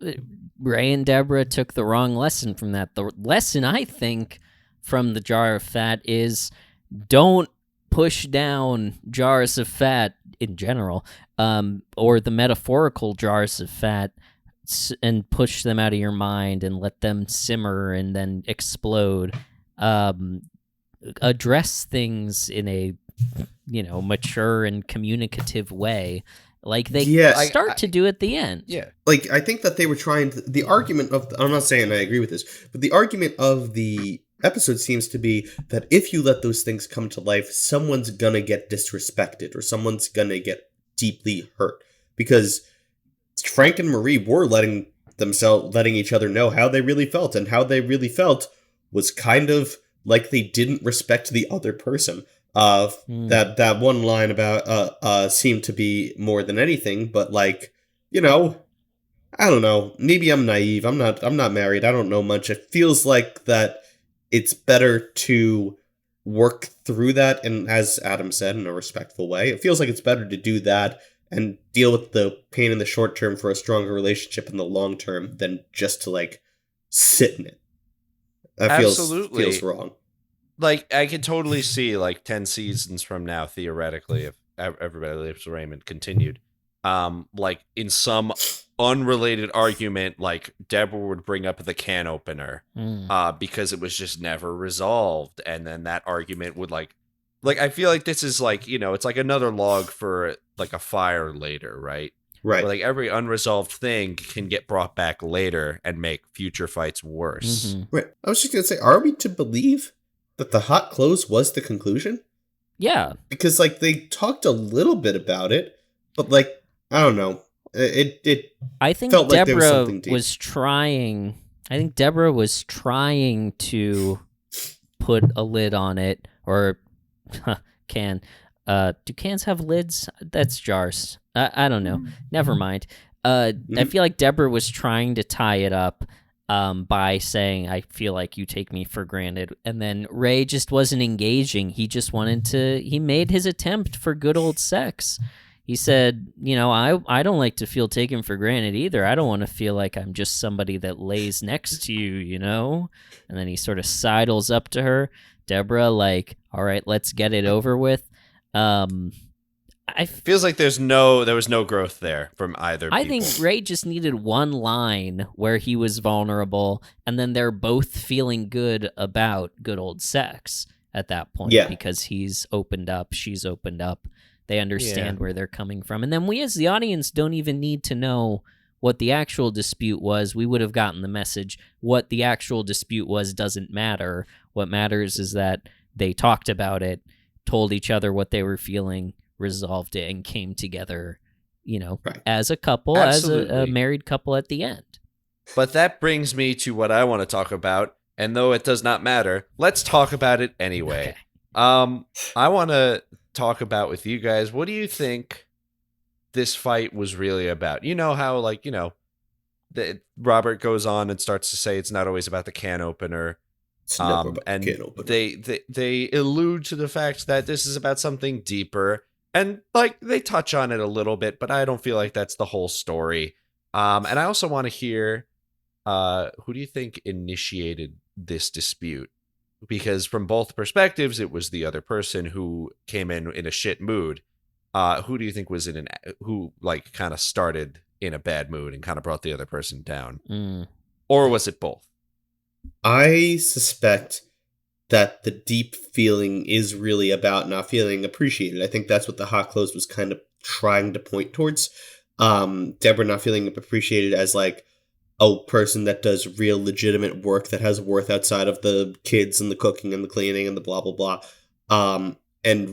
Ray and Deborah took the wrong lesson from that. The lesson, I think, from the jar of fat is don't push down jars of fat in general, or the metaphorical jars of fat, and push them out of your mind and let them simmer and then explode. Address things in a mature and communicative way, like they start to do at the end. Yeah, like I think that they were trying to, the argument of, I'm not saying I agree with this, but the argument of the episode seems to be that if you let those things come to life, someone's gonna get disrespected or someone's gonna get deeply hurt, because Frank and Marie were letting each other know how they really felt, and how they really felt was kind of like they didn't respect the other person. That one line about seemed to be more than anything, but like, I don't know. Maybe I'm naive. I'm not married. I don't know much. It feels like that it's better to work through that, and as Adam said, in a respectful way. It feels like it's better to do that and deal with the pain in the short term for a stronger relationship in the long term than just to like sit in it. That feels wrong. Like, I could totally see, like, 10 seasons from now, theoretically, if Everybody Loves Raymond continued, like, in some unrelated argument, like, Deborah would bring up the can opener, because it was just never resolved, and then that argument would, like, I feel like this is, like, it's like another log for, like, a fire later, right? Right. Where, like, every unresolved thing can get brought back later and make future fights worse. Right. I was just going to say, are we to believe that the hot close was the conclusion? Yeah. Because, like, they talked a little bit about it, but, like, I don't know. I think felt like there was Deborah something deep. was trying. I think Deborah was trying to put a lid on it, or can. Do cans have lids? That's jars. I don't know. Never mind. I feel like Deborah was trying to tie it up by saying, I feel like you take me for granted. And then Ray just wasn't engaging. He just he made his attempt for good old sex. He said, I don't like to feel taken for granted either. I don't want to feel like I'm just somebody that lays next to you, And then he sort of sidles up to her. Deborah, like, all right, let's get it over with. Feels like there was no growth there from either people. I think Ray just needed one line where he was vulnerable, and then they're both feeling good about good old sex at that point, because he's opened up, she's opened up. They understand where they're coming from. And then we as the audience don't even need to know what the actual dispute was. We would have gotten the message. What the actual dispute was doesn't matter. What matters is that they talked about it, told each other what they were feeling, resolved it, and came together, as a couple, Absolutely. as a married couple at the end. But that brings me to what I want to talk about, and though it does not matter, let's talk about it anyway. Okay. I want to talk about with you guys, what do you think this fight was really about? You know how, like, Robert goes on and starts to say it's not always about the can opener. It's never about and the can opener. They allude to the fact that this is about something deeper, and like they touch on it a little bit, but I don't feel like that's the whole story. And I also want to hear, who do you think initiated this dispute? Because from both perspectives, it was the other person who came in a shit mood. Who do you think was who like kind of started in a bad mood and kind of brought the other person down? Or was it both? I suspect that the deep feeling is really about not feeling appreciated. I think that's what the hot close was kind of trying to point towards. Deborah not feeling appreciated as like a person that does real legitimate work that has worth outside of the kids and the cooking and the cleaning and the blah, blah, blah.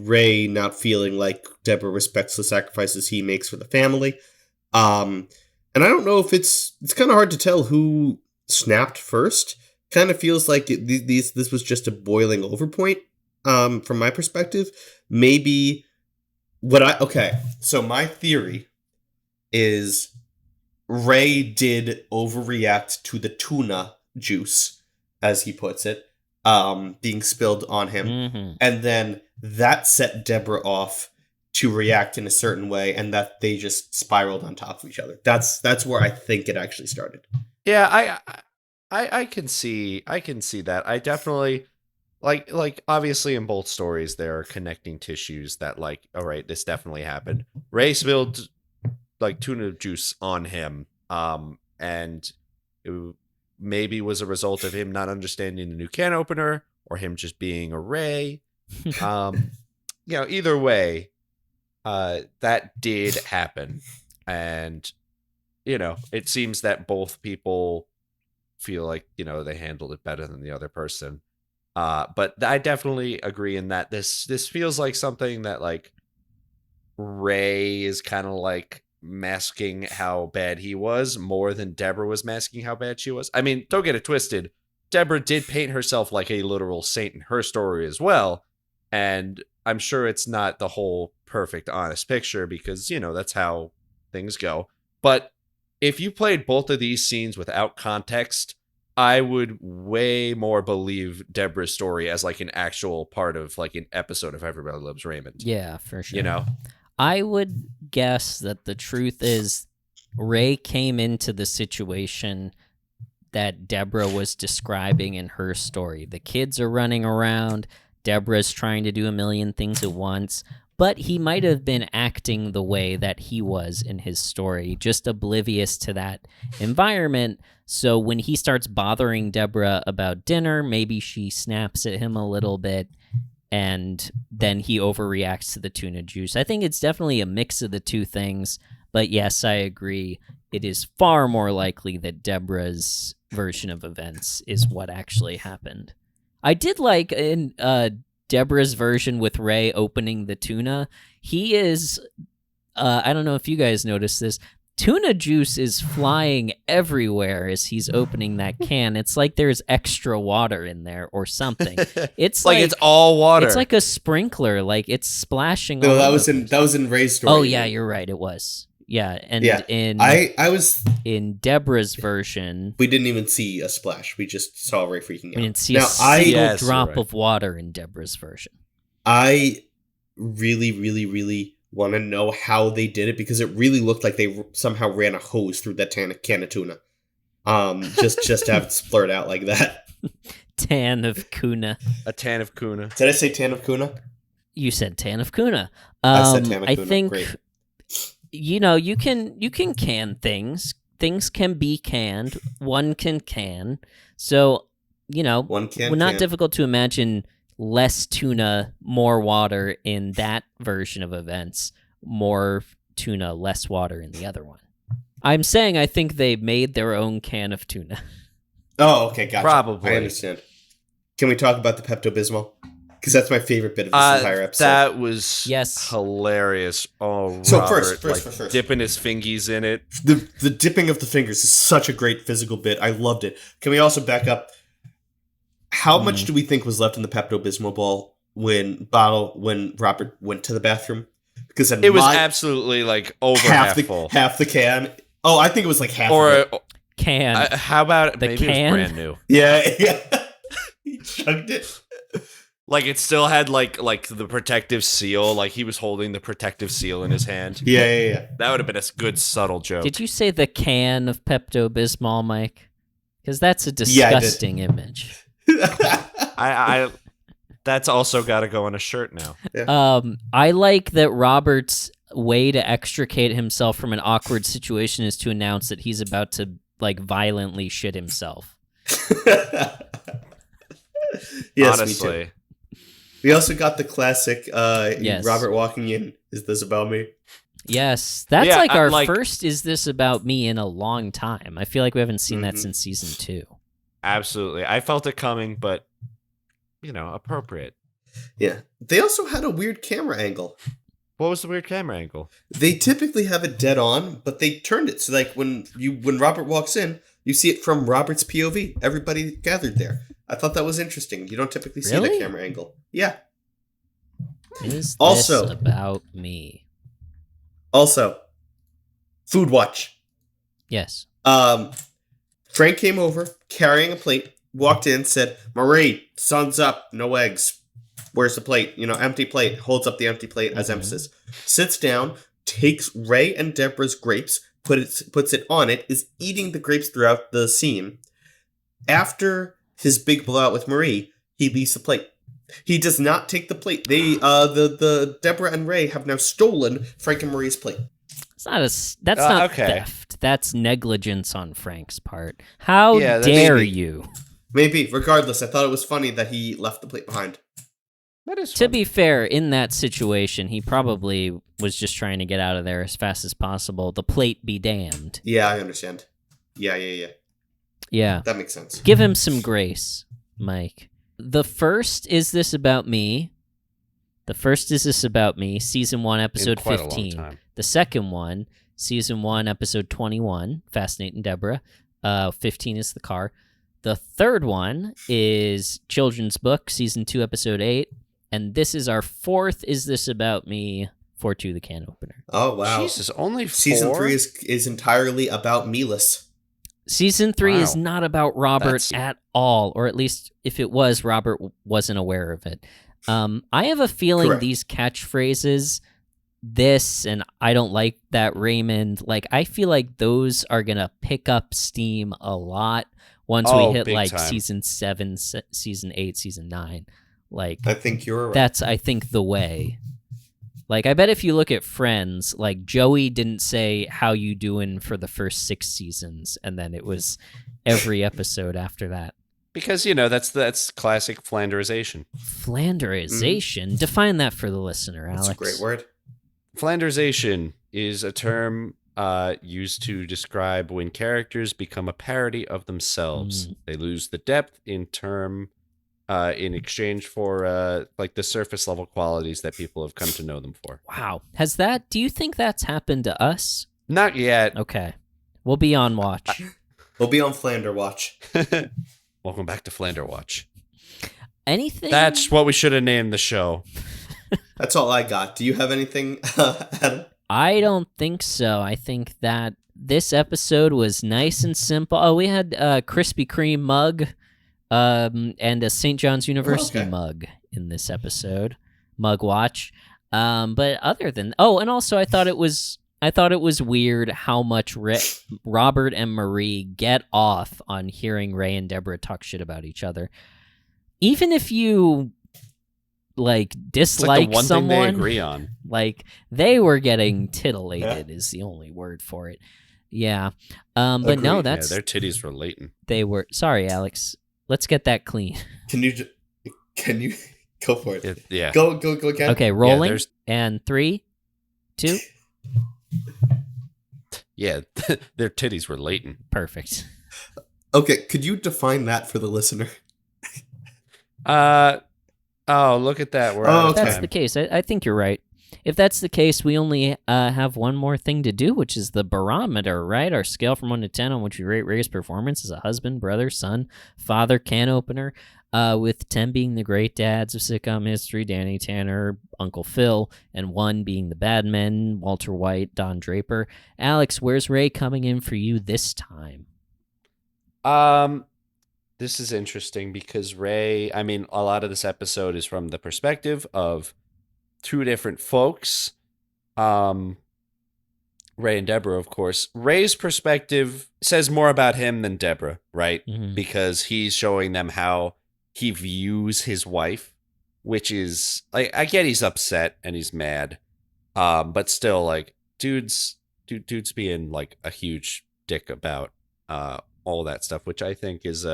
Ray not feeling like Deborah respects the sacrifices he makes for the family. And I don't know if it's kind of hard to tell who snapped first. Kind of feels like this was just a boiling over point, from my perspective. Maybe so my theory is Ray did overreact to the tuna juice, as he puts it, being spilled on him. Mm-hmm. And then that set Deborah off to react in a certain way, and that they just spiraled on top of each other. That's where I think it actually started. Yeah, I can see that. I definitely like obviously in both stories there are connecting tissues that like, all right, this definitely happened. Ray spilled like tuna juice on him, and it maybe was a result of him not understanding the new can opener or him just being a Ray. Either way, that did happen, and it seems that both people feel like they handled it better than the other person. But I definitely agree in that this feels like something that like Ray is kind of like masking how bad he was more than Deborah was masking how bad she was. I mean, don't get it twisted. Deborah did paint herself like a literal saint in her story as well, and I'm sure it's not the whole perfect, honest picture because that's how things go. But if you played both of these scenes without context, I would way more believe Deborah's story as like an actual part of like an episode of Everybody Loves Raymond. Yeah, for sure. I would guess that the truth is Ray came into the situation that Deborah was describing in her story. The kids are running around, Deborah's trying to do a million things at once, but he might have been acting the way that he was in his story, just oblivious to that environment. So when he starts bothering Deborah about dinner, maybe she snaps at him a little bit, and then he overreacts to the tuna juice. I think it's definitely a mix of the two things, but yes, I agree. It is far more likely that Deborah's version of events is what actually happened. I did like in Deborah's version with Ray opening the tuna. He is, I don't know if you guys noticed this, tuna juice is flying everywhere as he's opening that can. It's like there's extra water in there or something. It's like it's all water. It's like a sprinkler, like it's splashing. No, all that over. was in Ray's story. Oh yeah, you're right. It was. Yeah, and in Deborah's version, we didn't even see a splash. We just saw Ray freaking out. We didn't see a single drop of water in Deborah's version. I really, really, really want to know how they did it because it really looked like they somehow ran a hose through that can of tuna. Just to have it splurt out like that. Tan of Kuna. A tan of Kuna. Did I say tan of Kuna? You said tan of Kuna. I said tan of Kuna. I think Great. You can can things. Things can be canned. One can. So, not difficult to imagine less tuna, more water in that version of events, more tuna, less water in the other one. I'm saying I think they made their own can of tuna. Oh, okay, gotcha. Probably. I understand. Can we talk about the Pepto-Bismol? Because that's my favorite bit of this entire episode. That was hilarious. Oh, so Robert, first. Dipping his fingies in it. The dipping of the fingers is such a great physical bit. I loved it. Can we also back up? How much do we think was left in the Pepto-Bismol ball when Robert went to the bathroom? Because it was absolutely like over half full. Half the can. Oh, I think it was like half or of it. Can. How about the maybe can? It was brand new? Yeah. He chugged it. Like it still had like the protective seal, like he was holding the protective seal in his hand. Yeah. That would have been a good subtle joke. Did you say the can of Pepto-Bismol, Mike? Because that's a disgusting image. I that's also got to go on a shirt now. Yeah. I like that Robert's way to extricate himself from an awkward situation is to announce that he's about to like violently shit himself. Yes, honestly. Me too. We also got the classic Robert walking in, "Is this about me?" Yes. That's our first "Is this about me" in a long time. I feel like we haven't seen that since season 2. Absolutely. I felt it coming, but appropriate. Yeah. They also had a weird camera angle. What was the weird camera angle? They typically have it dead on, but they turned it so like when Robert walks in, you see it from Robert's POV. Everybody gathered there. I thought that was interesting. You don't typically see Really? that camera angle. Yeah. Is Also- this about me? Also, food watch. Yes. Frank came over carrying a plate, walked in, said, "Marie, sun's up, no eggs. Where's the plate? Empty plate." Holds up the empty plate as emphasis. Sits down, takes Ray and Deborah's grapes, puts it on it, is eating the grapes throughout the scene. After his big blowout with Marie, he leaves the plate. He does not take the plate. The Deborah and Ray have now stolen Frank and Marie's plate. That's not okay. theft. That's negligence on Frank's part. How Yeah, that's dare maybe. you? Maybe. Regardless, I thought it was funny that he left the plate behind. That is To be fair, in that situation, he probably was just trying to get out of there as fast as possible. The plate be damned. Yeah, I understand. Yeah. Yeah. That makes sense. Give him some grace, Mike. The first Is This About Me? Season 1, episode quite a long 15. time. The second one, season 1, episode 21, Fascinating Deborah. 15 is the car. The third one is Children's Book, season 2, episode 8. And this is our fourth Is This About Me? 4-2, the can opener. Oh, wow. Jesus, only 4? Season 3 is entirely about Melis. Season 3 is Wow. not about Robert That's- at all, or at least if it was, Robert wasn't aware of it. I have a feeling Correct. these catchphrases, this and I don't like that Raymond, like I feel like those are going to pick up steam a lot once Oh, we hit big like time. season 7, season 8, season 9. Like I think you're right. that's, I think, the way. Like, I bet if you look at Friends, like, Joey didn't say, "How you doing?" for the first 6 seasons, and then it was every episode after that. Because, that's classic Flanderization. Flanderization? Define that for the listener, Alex. That's a great word. Flanderization is a term used to describe when characters become a parody of themselves. They lose the depth in in exchange for like the surface level qualities that people have come to know them for. Wow. Do you think that's happened to us? Not yet. Okay. We'll be on watch. We'll be on Flander Watch. Welcome back to Flander Watch. Anything? That's what we should have named the show. That's all I got. Do you have anything, Adam? I don't think so. I think that this episode was nice and simple. Oh, we had a Krispy Kreme mug and a St. John's University okay. mug in this episode. Mug watch. But other than... Oh, and also I thought it was weird how much Robert and Marie get off on hearing Ray and Deborah talk shit about each other. Even if you... like dislike one someone, thing they agree on. Like they were getting titillated is the only word for it. Yeah. But no, Agreed. that's their titties were latent. they were. Sorry, Alex. Let's get that clean. Can you go for it? Yeah. Go again. Okay, rolling there's- and 3, 2, Yeah, their titties were latent. perfect. Okay, could you define that for the listener? Oh, look at that. We're Oh, out If of okay. that's time. the case, I think you're right. If that's the case, we only have one more thing to do, which is the barometer, right? Our scale from 1 to 10 on which we rate Ray's performance as a husband, brother, son, father, can opener, with 10 being the great dads of sitcom history, Danny Tanner, Uncle Phil, and 1 being the bad men, Walter White, Don Draper. Alex, where's Ray coming in for you this time? This is interesting because Ray, I mean, a lot of this episode is from the perspective of 2 different folks. Ray and Deborah, of course. Ray's perspective says more about him than Deborah, right? Mhm. Because he's showing them how he views his wife, which is like, I get he's upset and he's mad. But still, like, dude's being like a huge dick about all that stuff, which I think is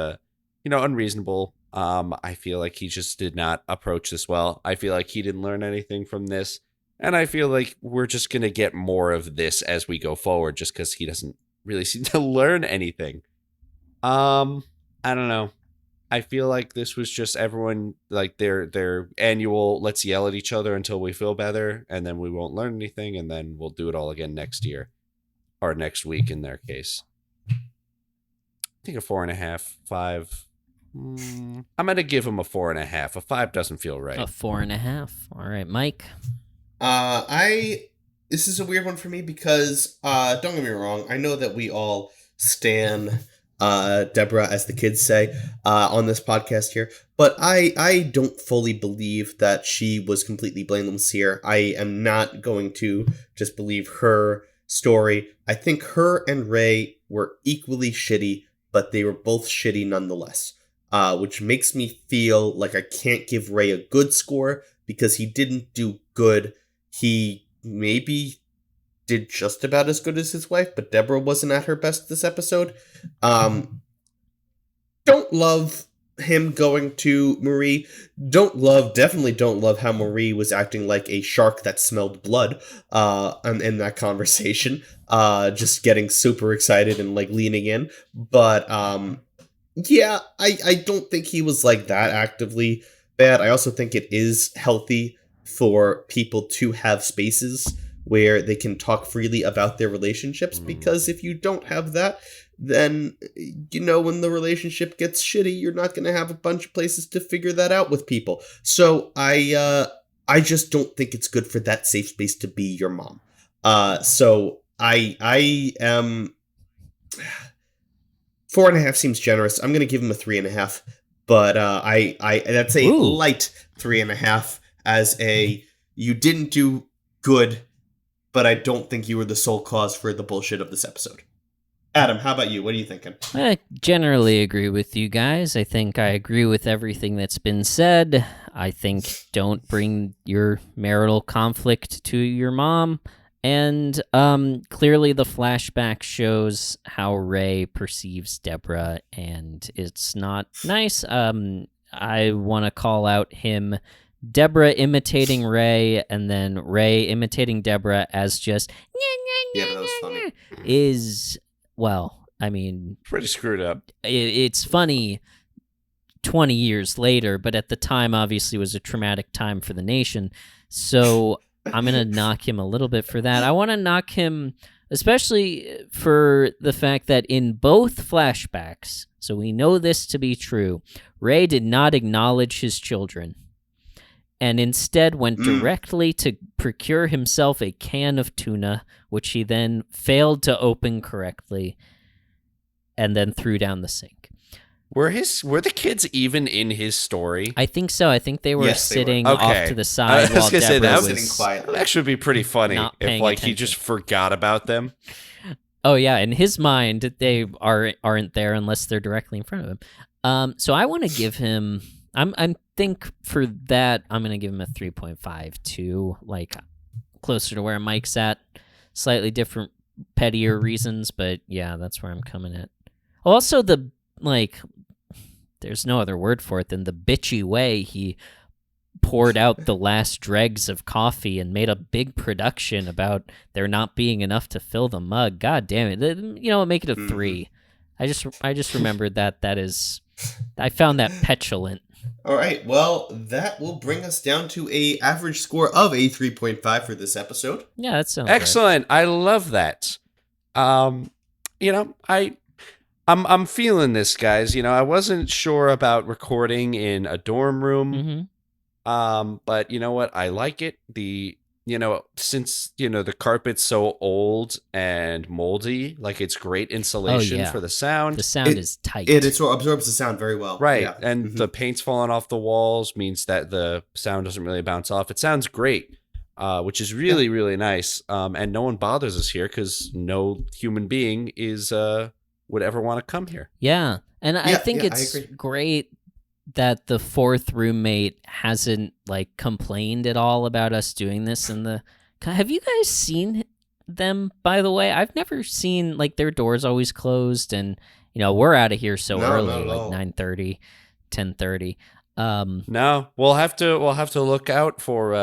unreasonable. I feel like he just did not approach this well. I feel like he didn't learn anything from this, and I feel like we're just gonna get more of this as we go forward, just because he doesn't really seem to learn anything. I don't know. I feel like this was just everyone like their annual let's yell at each other until we feel better, and then we won't learn anything, and then we'll do it all again next year or next week in their case. I think a 4.5, 5. I'm gonna give him a 4.5. A 5 doesn't feel right. A 4.5. All right, Mike. This is a weird one for me because don't get me wrong, I know that we all stan Deborah, as the kids say, on this podcast here, but I don't fully believe that she was completely blameless here. I am not going to just believe her story. I think her and Ray were equally shitty, but they were both shitty nonetheless, which makes me feel like I can't give Ray a good score because he didn't do good. He maybe did just about as good as his wife, but Deborah wasn't at her best this episode. Don't love him going to Marie. Definitely don't love how Marie was acting like a shark that smelled blood in that conversation. Just getting super excited and like leaning in. But yeah, I don't think he was like that actively bad. I also think it is healthy for people to have spaces where they can talk freely about their relationships, because if you don't have that, then, you know, when the relationship gets shitty, you're not going to have a bunch of places to figure that out with people. So I just don't think it's good for that safe space to be your mom. So I am 4.5 seems generous. I'm going to give him a 3.5, but I that's a light 3.5 as a, you didn't do good, but I don't think you were the sole cause for the bullshit of this episode. Adam, how about you? What are you thinking? I generally agree with you guys. I think I agree with everything that's been said. I think don't bring your marital conflict to your mom. And clearly the flashback shows how Ray perceives Deborah, and it's not nice. I want to call out him, Deborah imitating Ray, and then Ray imitating Deborah as just Yeah, but that was funny. Is, well, I mean, Pretty screwed up. It's funny 20 years later, but at the time obviously was a traumatic time for the nation. So I'm going to knock him a little bit for that. I want to knock him especially for the fact that in both flashbacks, so we know this to be true, Ray did not acknowledge his children and instead went directly to procure himself a can of tuna, which he then failed to open correctly and then threw down the sink. Were the kids even in his story? I think so. I think they were sitting Okay. off to the side I was while gonna say, Deborah that sitting was quietly. That actually would be pretty funny Not if paying like he attention. just forgot about them. Oh yeah, in his mind, they aren't there unless they're directly in front of him. So I want to give him. I think for that I'm gonna give him a 3.52, like closer to where Mike's at. Slightly different, pettier reasons, but yeah, that's where I'm coming at. Also, the there's no other word for it than the bitchy way he poured out the last dregs of coffee and made a big production about there not being enough to fill the mug. God damn it. You know, make it a 3. I just remembered that is, I found that petulant. All right, well, that will bring us down to a average score of a 3.5 for this episode. Yeah, that sounds right. Excellent. I love that. You know, I'm feeling this, guys. You know, I wasn't sure about recording in a dorm room. Mm-hmm. But you know what? I like it. Since the carpet's so old and moldy, like it's great insulation for the sound. The sound is tight. It absorbs the sound very well. Right. Yeah. And the paint's falling off the walls means that the sound doesn't really bounce off. It sounds great, which is really, really nice. And no one bothers us here because no human being would ever want to come here. Yeah. And I think it's I agree. great that the fourth roommate hasn't complained at all about us doing this. Have you guys seen them, by the way? I've never seen their doors always closed, and we're out of here so early, no. 9:30, 10:30. No, we'll have to look out for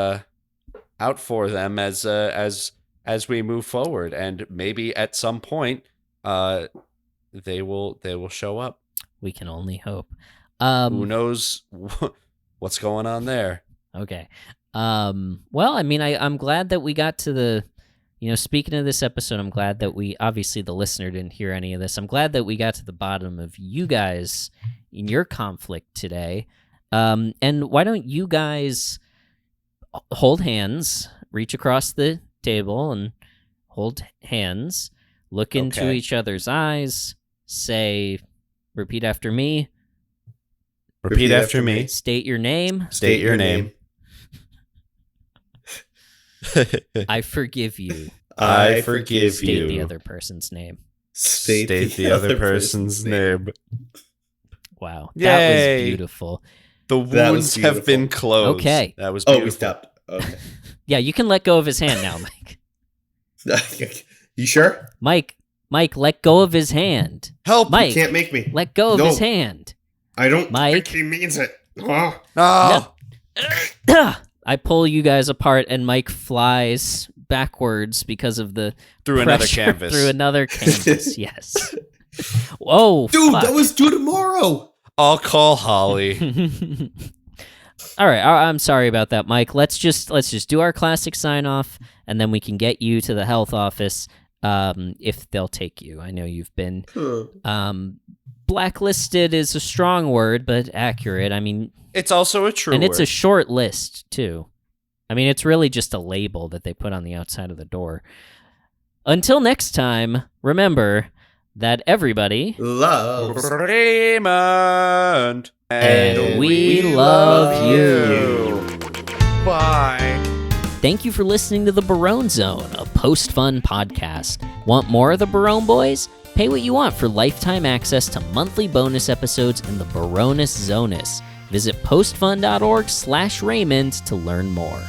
them as we move forward, and maybe at some point they will show up. We can only hope. Who knows what's going on there? Okay. Well, I mean, I'm glad that we got to the, speaking of this episode, I'm glad that obviously the listener didn't hear any of this. I'm glad that we got to the bottom of you guys in your conflict today. And why don't you guys hold hands, reach across the table and hold hands, look into each other's eyes, repeat after me. Repeat after me. State your name. State your name. I forgive you. I forgive you. State the other person's name. State the other person's name. Wow. Yay. That was beautiful. The wounds have been closed. Okay. That was beautiful. Oh, we stopped. Okay. Yeah, you can let go of his hand now, Mike. You sure? Mike, let go of his hand. Help! Mike, You can't make me. let go of his hand. I don't Mike. think he means it. Oh. Oh. I pull you guys apart, and Mike flies backwards because of the Through another pressure canvas. Through another canvas, yes. Whoa, Dude, fuck. that was due tomorrow. I'll call Holly. All right, I'm sorry about that, Mike. Let's just do our classic sign off, and then we can get you to the health office if they'll take you. I know you've been blacklisted is a strong word, but accurate. I mean, It's also a true and word. it's a short list too. I mean, it's really just a label that they put on the outside of the door. Until next time, remember that everybody Loves Raymond. and we love you. Bye. Thank you for listening to the Barone Zone, a post-fun podcast. Want more of the Barone Boys? Pay what you want for lifetime access to monthly bonus episodes in the Baroness Zonus. Visit postfun.org/Raymond to learn more.